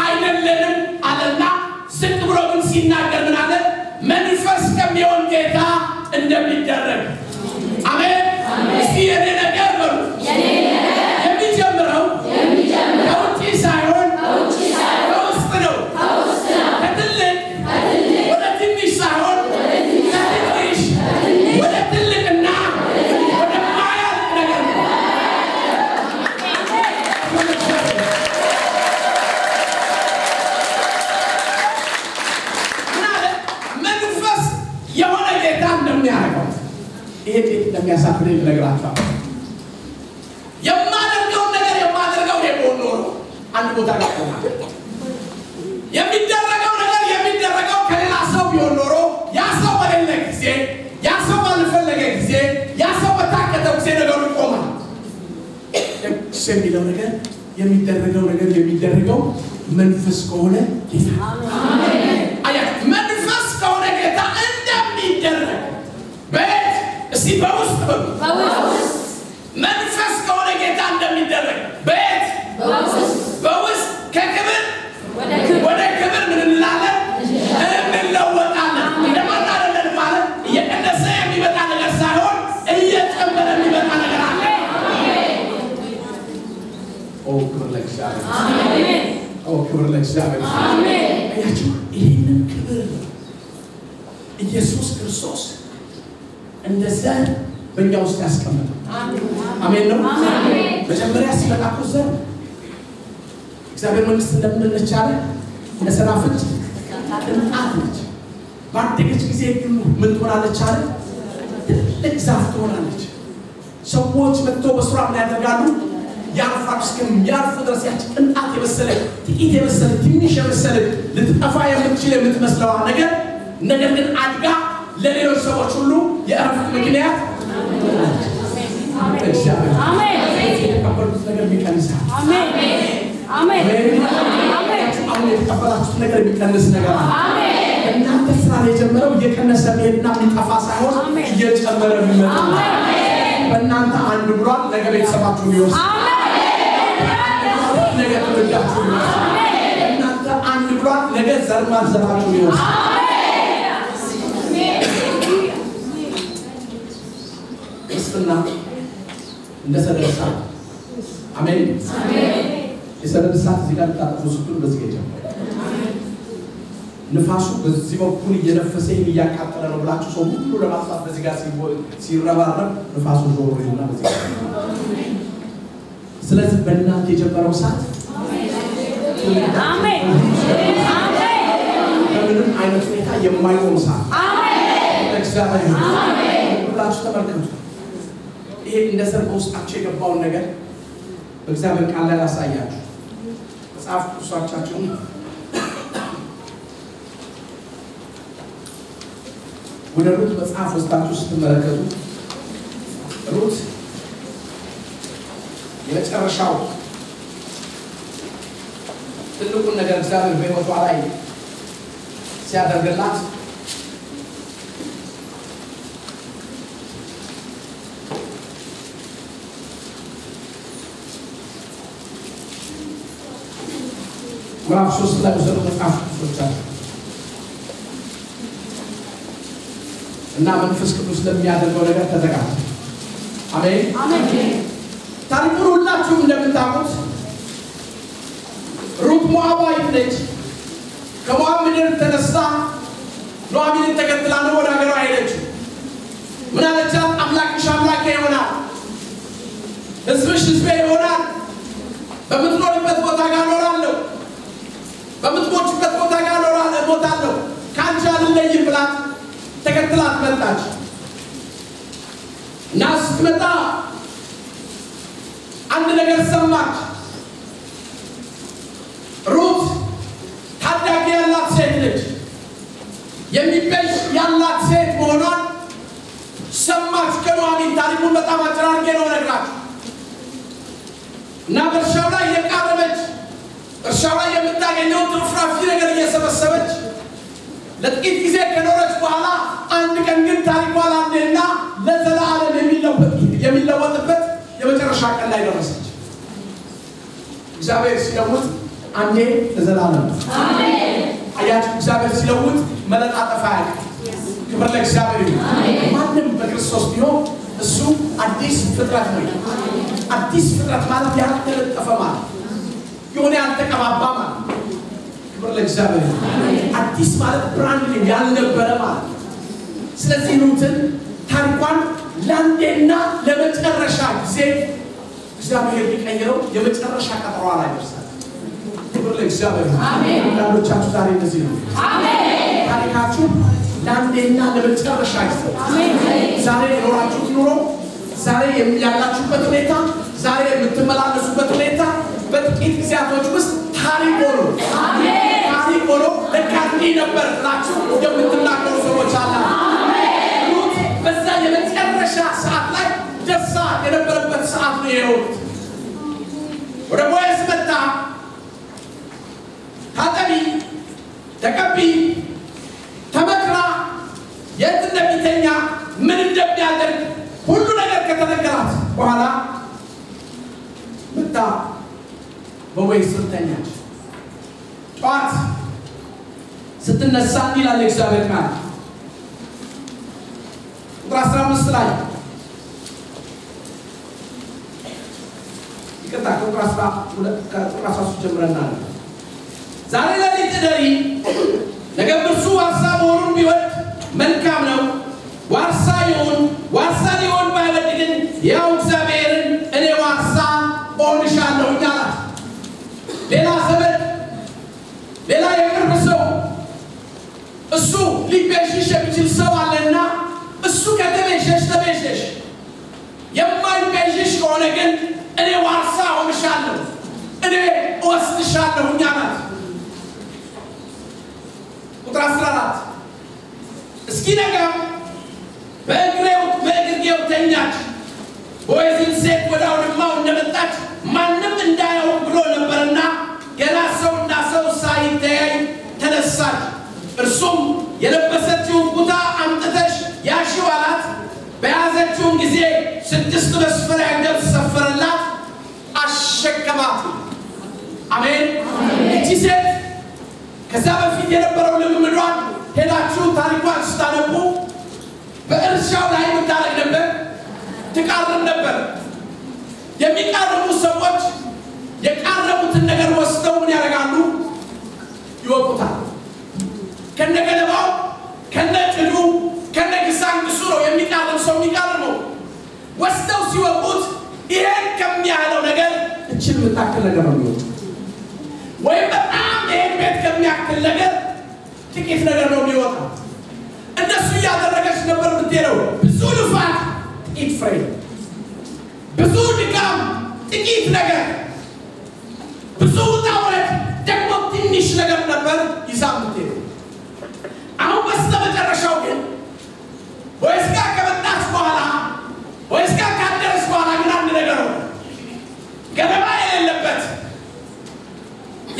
አይደለንም አለና ዝቅ ብሎ ግን ሲናገር ምን አለ? መንፈስ ከሚሆን ጌታ እንደሚደረግ። አሜን። እስቲ የኔ ነገር በሉ የሚጀምረው ከውጪ ሳይሆን ከውስጥ ነው። ከትልቅ ወደ ትንሽ ሳይሆን ከትንሽ ወደ ትልቅና ወደ ማያልቅ ነገር ነው። መንፈስ የሆነ ጌታ እንደሚያደርገው ይሄ ቤት እንደሚያሳፍረኝ ልነግራችኋለሁ። የማደርገውን ነገር የማደርገው የሆነ ኖሮ አንድ ቦታ ጋር ቆማል። የሚደረገው ነገር የሚደረገው ከሌላ ሰው ቢሆን ኖሮ ያ ሰው በሌለ ጊዜ፣ ያ ሰው ባልፈለገ ጊዜ፣ ያ ሰው በታከተው ጊዜ ነገሩ ይቆማል። የሚለው ነገር የሚደረገው ነገር የሚደረገው መንፈስ ከሆነ ጌታ። አሜን። አያት መንፈስ ከሆነ ጌታ እንደሚደረግ በእት እስቲ በውስጥ መንፈስ ከሆነ ጌታ እንደሚደረግ በእት በውስጥ ከክብር ወደ ክብር ምን እንላለን? እንለወጣለን። እንደማን አይደለም ማለት እየቀነሰ የሚመጣ ነገር ሳይሆን እየጨመረ የሚመጣ ነገር አለ። ኦ ክብር ለእግዚአብሔር። አሜን። ኦ ክብር ለእግዚአብሔር። አሜን። አያችሁ፣ ይህንን ክብር ኢየሱስ ክርስቶስ እንደዛ በእኛ ውስጥ ያስቀመጠው። አሜን ነው። መጀመሪያ ሲመጣ እኮ ዘር እግዚአብሔር መንግስት እንደምን ነች አለ? እንደ ሰናፍጭ ቅንጣት ነች። ባደገች ጊዜ ግን ምን ትሆናለች አለ? ትልቅ ዛፍ ትሆናለች። ሰዎች መጥተው በስራ ምን ያደርጋሉ? ያርፋል እስከሚያርፉ ድረስ ያች ቅንጣት የመሰለ ጥቂት የመሰለ ትንሽ የመሰለ ልትጠፋ የምትችል የምትመስለው ነገር ግን አድጋ ለሌሎች ሰዎች ሁሉ የእረፍት ምክንያት አሜን የተቀበሉት ነገር ቢቀንሳል አሜን አሜን አሜን አሁን የተቀበላችሁት ነገር ቢቀንስ ነገር አሜን እናንተ ስራ ላይ ጀመረው እየቀነሰ መሄድና የሚጠፋ ሳይሆን እየጨመረ የሚመጣ አሜን በእናንተ አንድ ብሏል ነገ ቤተሰባችሁን ይወስድ አሜን ነገ ትውልዳችሁን ይወስድ አሜን እናንተ አንድ ብሏል ነገ ዘር ማንዘራችሁን ይወስድ ክርስትና እንደሰደሳ አሜን አሜን የሰደሳ እዚህ ጋር ታጥሩስቱን በዚህ ገጀ ንፋሱ በዚህ በኩል እየነፈሰ እያቃጠለ ነው ብላችሁ ሰው ሁሉ ለማጥፋት በዚህ ጋር ሲረባረብ ንፋሱ ጆሮ ይሆናል በዚህ ስለዚህ በእናንተ የጀመረው ሰዓት አሜን አሜን በምንም አይነት ሁኔታ የማይቆም ሰዓት አሜን እግዚአብሔር አሜን ብላችሁ ተመልከቱ ይሄ እንደ ሰርቆ ውስጣችሁ የገባውን ነገር በእግዚአብሔር ቃል ላይ ያሳያችሁ መጽሐፍ ቅዱሳችሁን ወደ ሩት መጽሐፍ ወስዳችሁ ስትመለከቱ ሩት የመጨረሻው ትልቁን ነገር እግዚአብሔር በሕይወቷ ላይ ሲያደርግላት ምዕራፍ 3 ላይ ወሰዱ መጽሐፍ ቅዱሳችሁ እና መንፈስ ቅዱስ ለሚያደርገው ነገር ተዘጋጁ አሜን አሜን ታሪኩን ሁላችሁም እንደምታውቁት ሩት ሞዓባዊት ነች ከሞዓብ ምድር ተነስታ ኑኃሚንን ተከትላ ነው ወደ ሀገሯ ሄደችው ምን አለቻት አምላክሽ አምላኬ ይሆናል ሕዝብሽ ሕዝቤ ይሆናል በምትኖርበት ቦታ ጋር እኖራለሁ በምትሞችበት ቦታ ጋር እሞታለሁ ከአንቺ አልለይም ብላት ተከትላት መጣች እና ስትመጣ አንድ ነገር ሰማች ሩት ታዳጊ ያላት ሴት ነች የሚበሽ ያላት ሴት መሆኗን ሰማች ከኑኃሚን ታሪኩን በጣም አጭራርጌ ነው ነግራችሁ እና በእርሻው ላይ የቃረበች እርሻው ላይ የምታገኘው ትርፍራፊ ነገር እየሰበሰበች ለጥቂት ጊዜ ከኖረች በኋላ አንድ ቀን ግን ታሪኳ ላንዴና ለዘላለም የሚለወጥበት የመጨረሻ ቀን ላይ ደረሰች እግዚአብሔር ሲለውጥ አንዴ ለዘላለም አሜን አያችሁ እግዚአብሔር ሲለውጥ መለጣጠፍ አያውቅም ክብር ለእግዚአብሔር ይሁን ማንም በክርስቶስ ቢሆን እሱ አዲስ ፍጥረት ነው አዲስ ፍጥረት ማለት ያልተለጠፈ ማለት የሆነ ያልተቀባባ ማለት ክብር ለእግዚአብሔር አዲስ ማለት ብራንድ ያልነበረ ማለት ስለዚህ ሩትን ታሪኳን ላንዴና ለመጨረሻ ጊዜ እግዚአብሔር ሊቀይረው የመጨረሻ ቀጠሮ ላይ ደርሳል ክብር ለእግዚአብሔር አሜን አንዳንዶቻችሁ ዛሬ እንደዚህ ነው አሜን ታሪካችሁ ላንዴና ለመጨረሻ ጊዜ አሜን ዛሬ ኖራችሁት ኑሮ ዛሬ ያላችሁበት ሁኔታ ዛሬ የምትመላለሱበት ሁኔታ በጥቂት ጊዜያቶች ውስጥ ታሪክ ሆኖ አሜን ታሪክ ሆኖ ለካንዲ ነበር ብላችሁ የምትናገሩ ሰዎች አላችሁ አሜን ሩት በዛ የመጨረሻ ሰዓት ላይ ደስታ የነበረበት ሰዓት ነው የሩት ወደ ቦዔዝ መጣ ታጠቢ ተቀቢ ተመክራ የት እንደሚተኛ ምን እንደሚያደርግ ሁሉ ነገር ከተነገራት በኋላ መጣ በቦዔዝ ስር ተኛች ጠዋት ስትነሳ ይላል እግዚአብሔር ቃል ቁጥር 15 ላይ ይቅርታ ቁጥር 13 ጀምረናል ዛሬ ለሊት እደሪ ነገ እርሱ ዋርሳ መሆኑን ቢወድ መልካም ነው ዋርሳ ሊሆን ባይወድ ግን ያው እግዚአብሔርን እኔ ዋርሳ ሆንሻለሁ አላት ሌላ ዘመድ ሌላ የቅርብ ሰው እሱ ሊቤዥሽ የሚችል ሰው አለና እሱ ከተቤዥሽ ተቤዥሽ የማይቤዥሽ ከሆነ ግን እኔ ዋርሳ ሆነ ወድሻለሁ ኛናት ቁጥር 14 እስኪ ነገም በእግሬው ተኛች ቦዔዝን ሴት ወዳውድማው እንደመጣች ማንም እንዳያው ብሎ ነበርና ገና ሰውና ሰው ሳይተያይ ተነሳች እርሱም የለበሰችውን ኩታ አምጥተሽ ያሺው አላት በያዘችው ጊዜ 6 መስፈሪያ ገብስ ሰፈረላት አሸከማት አሜን እቺ ሴት ከዛ በፊት የነበረው ልምምዷን ሄዳችሁ ታሪኳን ስታነቡ በእርሻው ላይ ምታረግ ነበር ትቃርም ነበር የሚቃርሙ ሰዎች የቃረሙትን ነገር ወስደው ምን ያደርጋሉ ይወቁታል ከነገለባው ከነጭዱ ከነግሳንግሱ ነው የሚቃርም ሰው የሚቃርመው ወስደው ሲወቁት ይሄን ከሚያለው ነገር እቺን ምታከለ ነገር ነው ወይ በጣም ይሄን ቤት ከሚያክል ነገር ጥቂት ነገር ነው የሚወጣው እንደሱ ያደረገች ነበር ብትሄደው ብዙ ልፋት ጥቂት ፍሬ ብዙ ድካም ጥቂት ነገር ብዙ ታውረት ደግሞ ትንሽ ነገር ነበር ይሳምቴ አሁን በስተመጨረሻው ግን ወይስካ ከመጣች በኋላ ወይስካ ካደረስ በኋላ ግን አንድ ነገር ነው ገለባ የሌለበት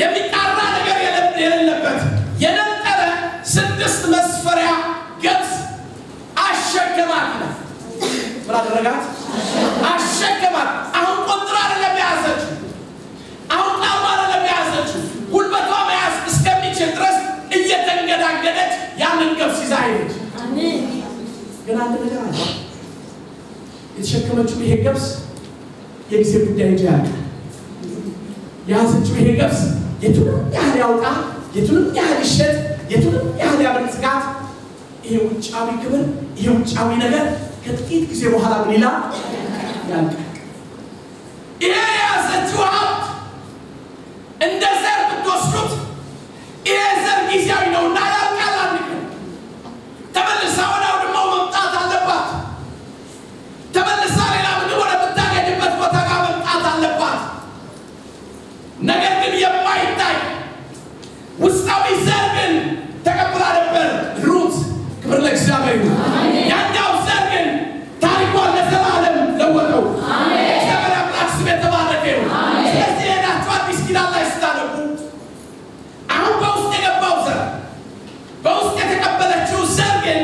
የሚጣራ ነገር የሌለበት የነጠረ 6 መስፈሪያ ገብስ አሸከማት ብራደረጋት አሸከማት አሁን ቆጥራ አይደለም ያዘች አሁን ጣማራ ለሚያዘች ጉልበቷ መያዝ እስከሚችል ድረስ እየተንገዳገደች ያንን ገብስ ይዛ ሄደች አሜን ግን አንድ ነገር አለ የተሸከመችው ይሄ ገብስ የጊዜ ጉዳይ እንጂ ያዘችው ይሄ ገብስ የቱንም ያህል ያውጣ የቱንም ያህል ይሸጥ የቱንም ያህል ያበልጽጋት ይሄ ውጫዊ ክብር ይሄ ውጫዊ ነገር ከጥቂት ጊዜ በኋላ ምን ይላል ያልቃል ይሄ ያዘችው ሀብት እንደ ዘር ብትወስዱት ይሄ ዘር ጊዜያዊ ነውና ያልቃል አንድ ቀን ተመልሳ ወደ አውድማው መምጣት አለባት ተመልሳ ሌላ ምድር ወደ ምታገኝበት ቦታ ጋር መምጣት አለባት ነገር ግን የማይታይ ውስጣዊ ዘር ግን ተቀብላ ነበር ሩት ክብር ለእግዚአብሔር ይሁን ያኛው ዘር ግን ታሪኳን ለዘላለም ለወጠው እግዚአብሔር አምላክ ስም የተባረከ ይሁን ስለዚህ ሄዳችሁ አዲስ ኪዳን ላይ ስታነቡ አሁን በውስጥ የገባው ዘር በውስጥ የተቀበለችው ዘር ግን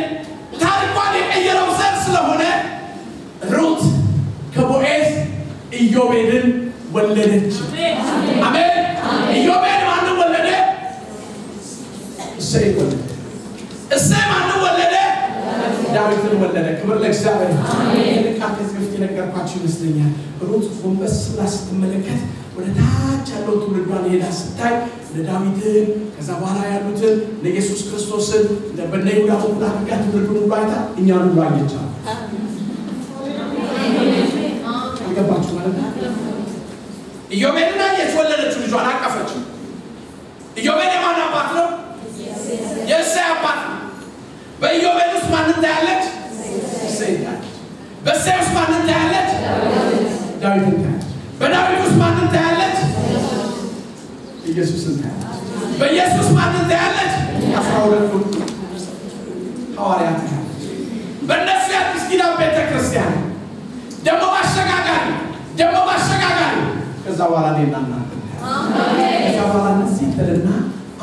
ታሪኳን የቀየረው ዘር ስለሆነ ሩት ከቦዔዝ ኢዮቤድን ወለደች አሜን ኢዮቤድ ማንን ወለደ እሴይ ወለደ እሴይ ማንን ወለደ ዳዊትን ወለደ ክብር ለእግዚአብሔር አሜን ለካከስ ግፍት ነገርኳችሁ ይመስለኛል ሩት ጎንበስ ብላ ስትመለከት ወደ ታች ያለው ትውልዷን ሄዳ ስታይ ለዳዊትን ከዛ በኋላ ያሉትን ለኢየሱስ ክርስቶስን ለበነ ይሁዳ ሁሉ አጋት ትውልዱን ባይታ እኛን ሁሉ አየቻ ገባችሁ ማለት ነው ኢዮቤድና የተወለደችው ልጇን አቀፈችው ኢዮቤድ የማን አባት ነው የእሴይ አባት በኢዮቤድ ውስጥ ማንን ታያለች እሴይ በእሴይ ውስጥ ማንን ታያለች ዳዊትን ታያለች በዳዊት ውስጥ ማንን ታያለች ኢየሱስን ታያለች በኢየሱስ ማንን ታያለች 12 ሐዋርያት በእነሱ የአዲስ ኪዳን ቤተክርስቲያን ደግሞ ባሸጋጋሪ ከዛ በኋላ ሌላና አሜን ከዛ በኋላ እዚህ ተለና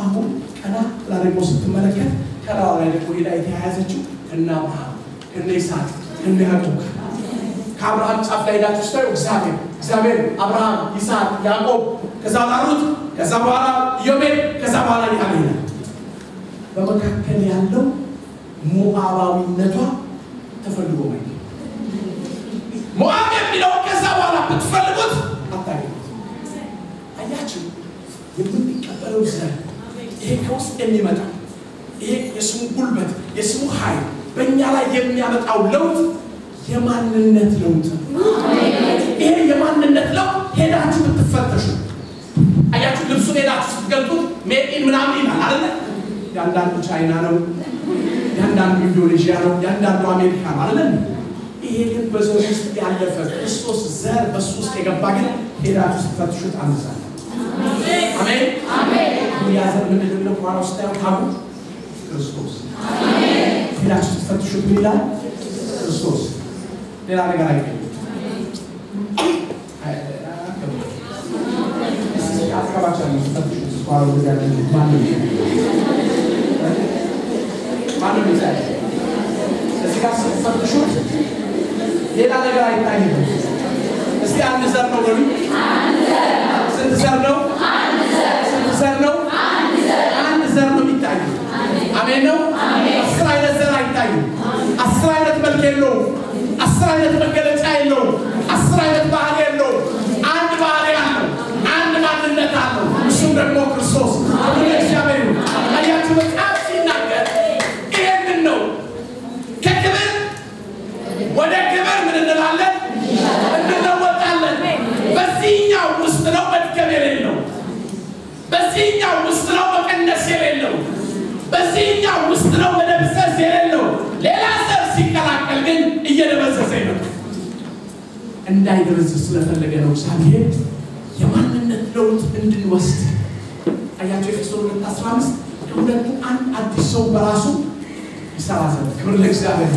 አሁን ቀና ላደርጎ ስትመለከት ከላው ላይ ደግሞ ሄዳ የተያያዘችው እና አብርሃም እና ይስሐቅ እና ያዕቆብ ከአብርሃም ጫፍ ላይ ሄዳችሁ ስታዩ እግዚአብሔር አብርሃም ይስሐቅ ያዕቆብ ከዛ ሩት ከዛ በኋላ ኢዮቤድ ከዛ በኋላ ያዕቆብ በመካከል ያለው ሞዓባዊነቷ ተፈልጎ ማለት ሞዓብ የሚለው ከዛ በኋላ ብትፈልጉት አታገኙት አያችሁ የምትቀበለው ዘር ይሄ ከውስጥ የሚመጣ ይሄ የስሙ ጉልበት የስሙ ኃይል በእኛ ላይ የሚያመጣው ለውጥ የማንነት ለውጥ ይሄ የማንነት ለውጥ ሄዳችሁ ብትፈተሹ አያችሁ ልብሱን ሄዳችሁ ስትገልጡት ሜኢን ምናምን ይላል አይደል ያንዳንዱ ቻይና ነው ያንዳንዱ ኢንዶኔዥያ ነው ያንዳንዱ አሜሪካ ነው አይደል ይሄ ግን በዘር ውስጥ ያለፈ ክርስቶስ ዘር በሱ ውስጥ የገባ ግን ሄዳችሁ ስትፈትሹት አንሳለ አሜን አሜን አሜን ያዘን ምንድነው ጳውሎስታው ታቡ ክርስቶስ አሜን ፊላችሁ ተፈትሹት ይላል ክርስቶስ ሌላ ነገር አይደለም አስካባቻው ተፈትሹት ጳውሎስ ያለው ማን ነው ይዛል እዚህ ጋር ተፈትሹት ሌላ ነገር አይታይም እስቲ አንድ ዘር ነው ወሉ ስንት ዘር ነው አንድ ዘር ነው የሚታየው አሜን ነው 10 አይነት ዘር አይታይም 10 አይነት መልክ የለውም 10 አይነት መገለጫ የለውም 10 አይነት ባህሪ የለውም አንድ ባህሪ አለው አንድ ማንነት አለው እሱም ደግሞ ክርስቶስ እግዚአብሔር አያችሁ በጣም ሲናገር ይሄንን ነው ከክብር ወደ ክብር ምን እንላለን እንለወጣለን በዚህኛው ውስጥ ነው መድከም የሌለው በዚህኛው ውስጥ ነው መቀነስ የሌለው በዚህኛው ውስጥ ነው መደብሰስ የሌለው ሌላ ዘር ሲቀላቀል ግን እየደበዘዘ ነው እንዳይደበዘዝ ስለፈለገ ነው እግዚአብሔር የማንነት ለውጥ እንድንወስድ አያችሁ ኤፌሶን 2:15 ሁለቱ አንድ አዲስ ሰው በራሱ ይሰራል ክብር ለእግዚአብሔር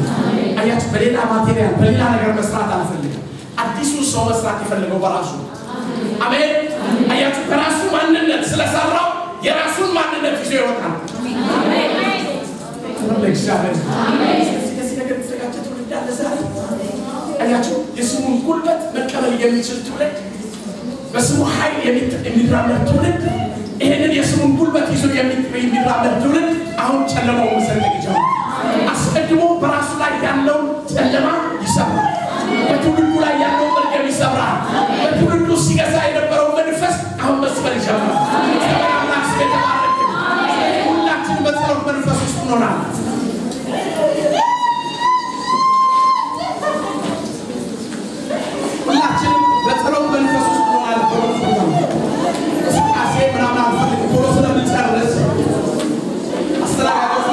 አያችሁ በሌላ ማቴሪያል በሌላ ነገር መስራት አልፈልግም አዲሱ ሰው መስራት ይፈልገው በራሱ አሜን አያችሁ በራሱ ማንነት ስለሰራው የራሱን ማንነት ይዞ ይወጣል አሜን ክብር ለእግዚአብሔር አሜን ስለዚህ ነገር ተዘጋጅቶ እንዳለዛሬ አያችሁ የስሙን ጉልበት መቀበል የሚችል ትውልድ በስሙ ኃይል የሚራመድ ትውልድ ይሄንን የስሙን ጉልበት ይዞ የሚራመድ ትውልድ አሁን ጨለማው መሰለኝ ይጀምራል አስቀድሞ በራሱ ላይ ያለው ጨለማ ይሰብራል በትውልዱ ላይ ያለው መርገም ይሰብራል በትውልዱ ሲገዛ የነበረው መንፈስ አሁን መስበር ይጀምራል ሰላምና ስለተባረከ ሁላችን በጸሎት መንፈስ ውስጥ ሆነናል ሁላችን በጸሎት መንፈስ ውስጥ ሆነናል ስቃሴ ምናምን አልፈልግም ቶሎ ስለምንጨርስ አስተላጋጆች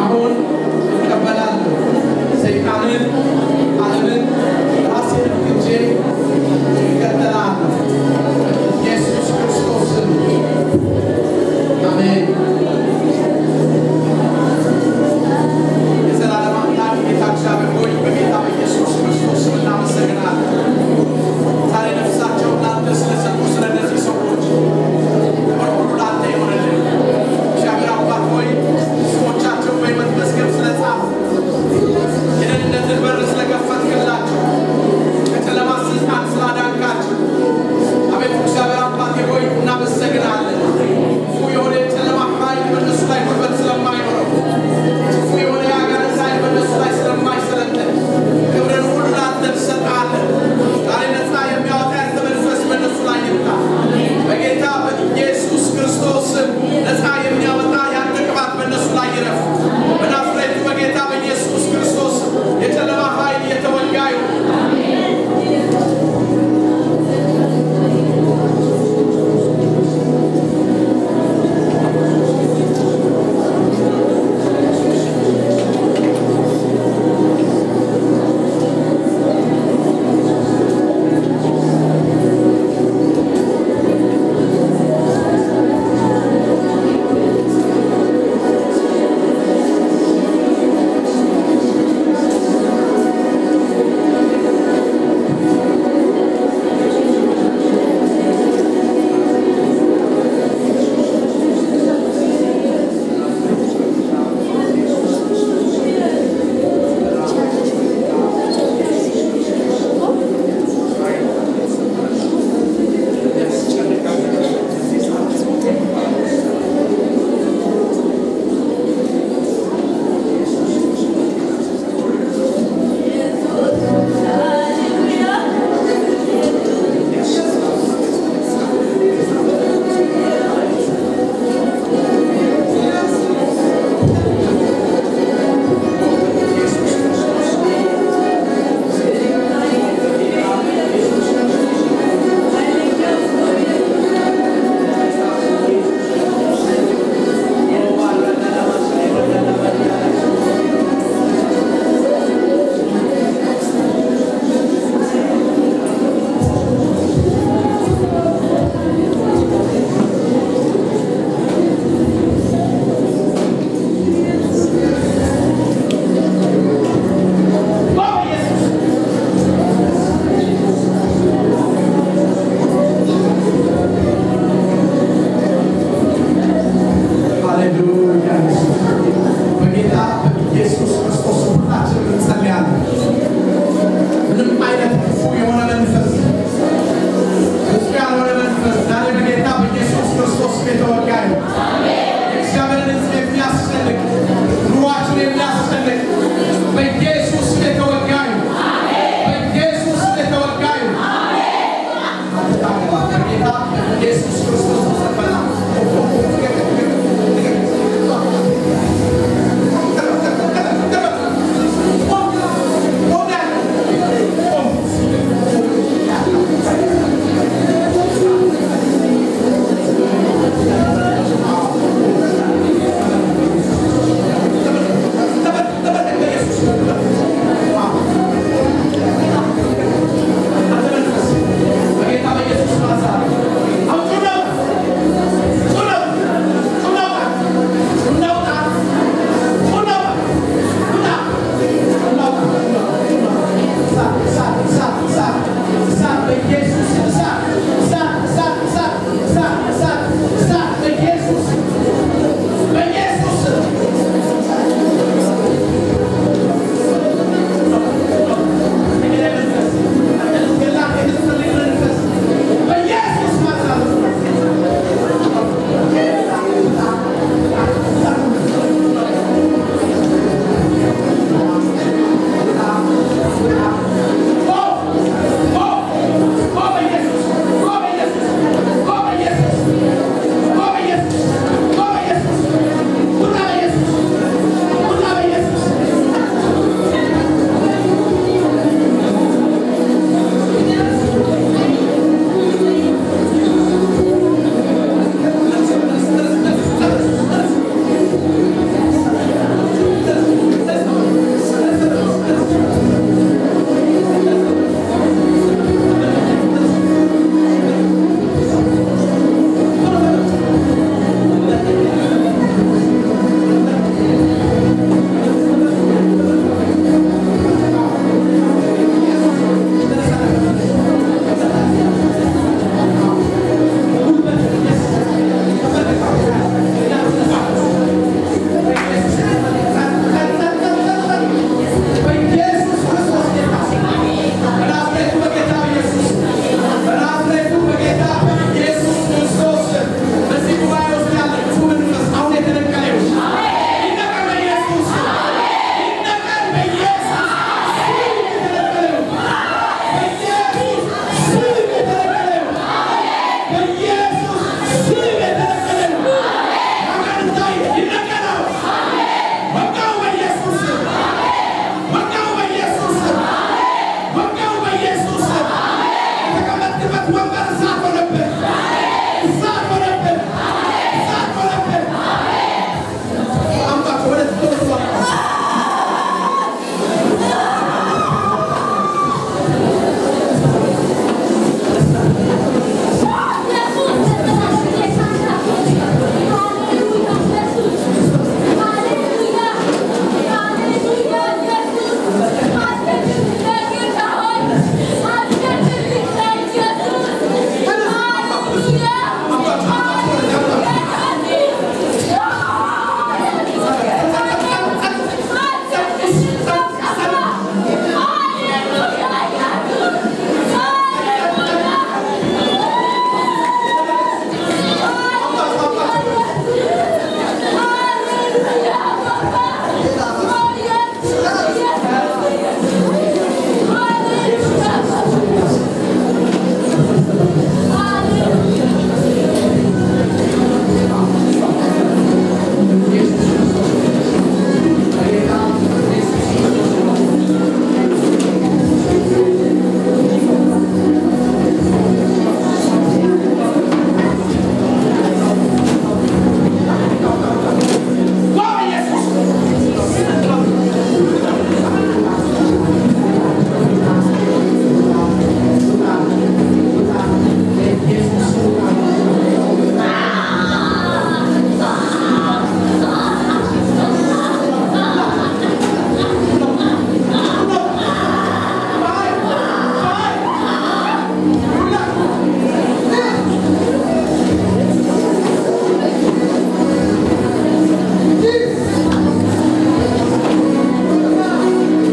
አሁን እቀበላለሁ። ሰይጣንን ዓለምን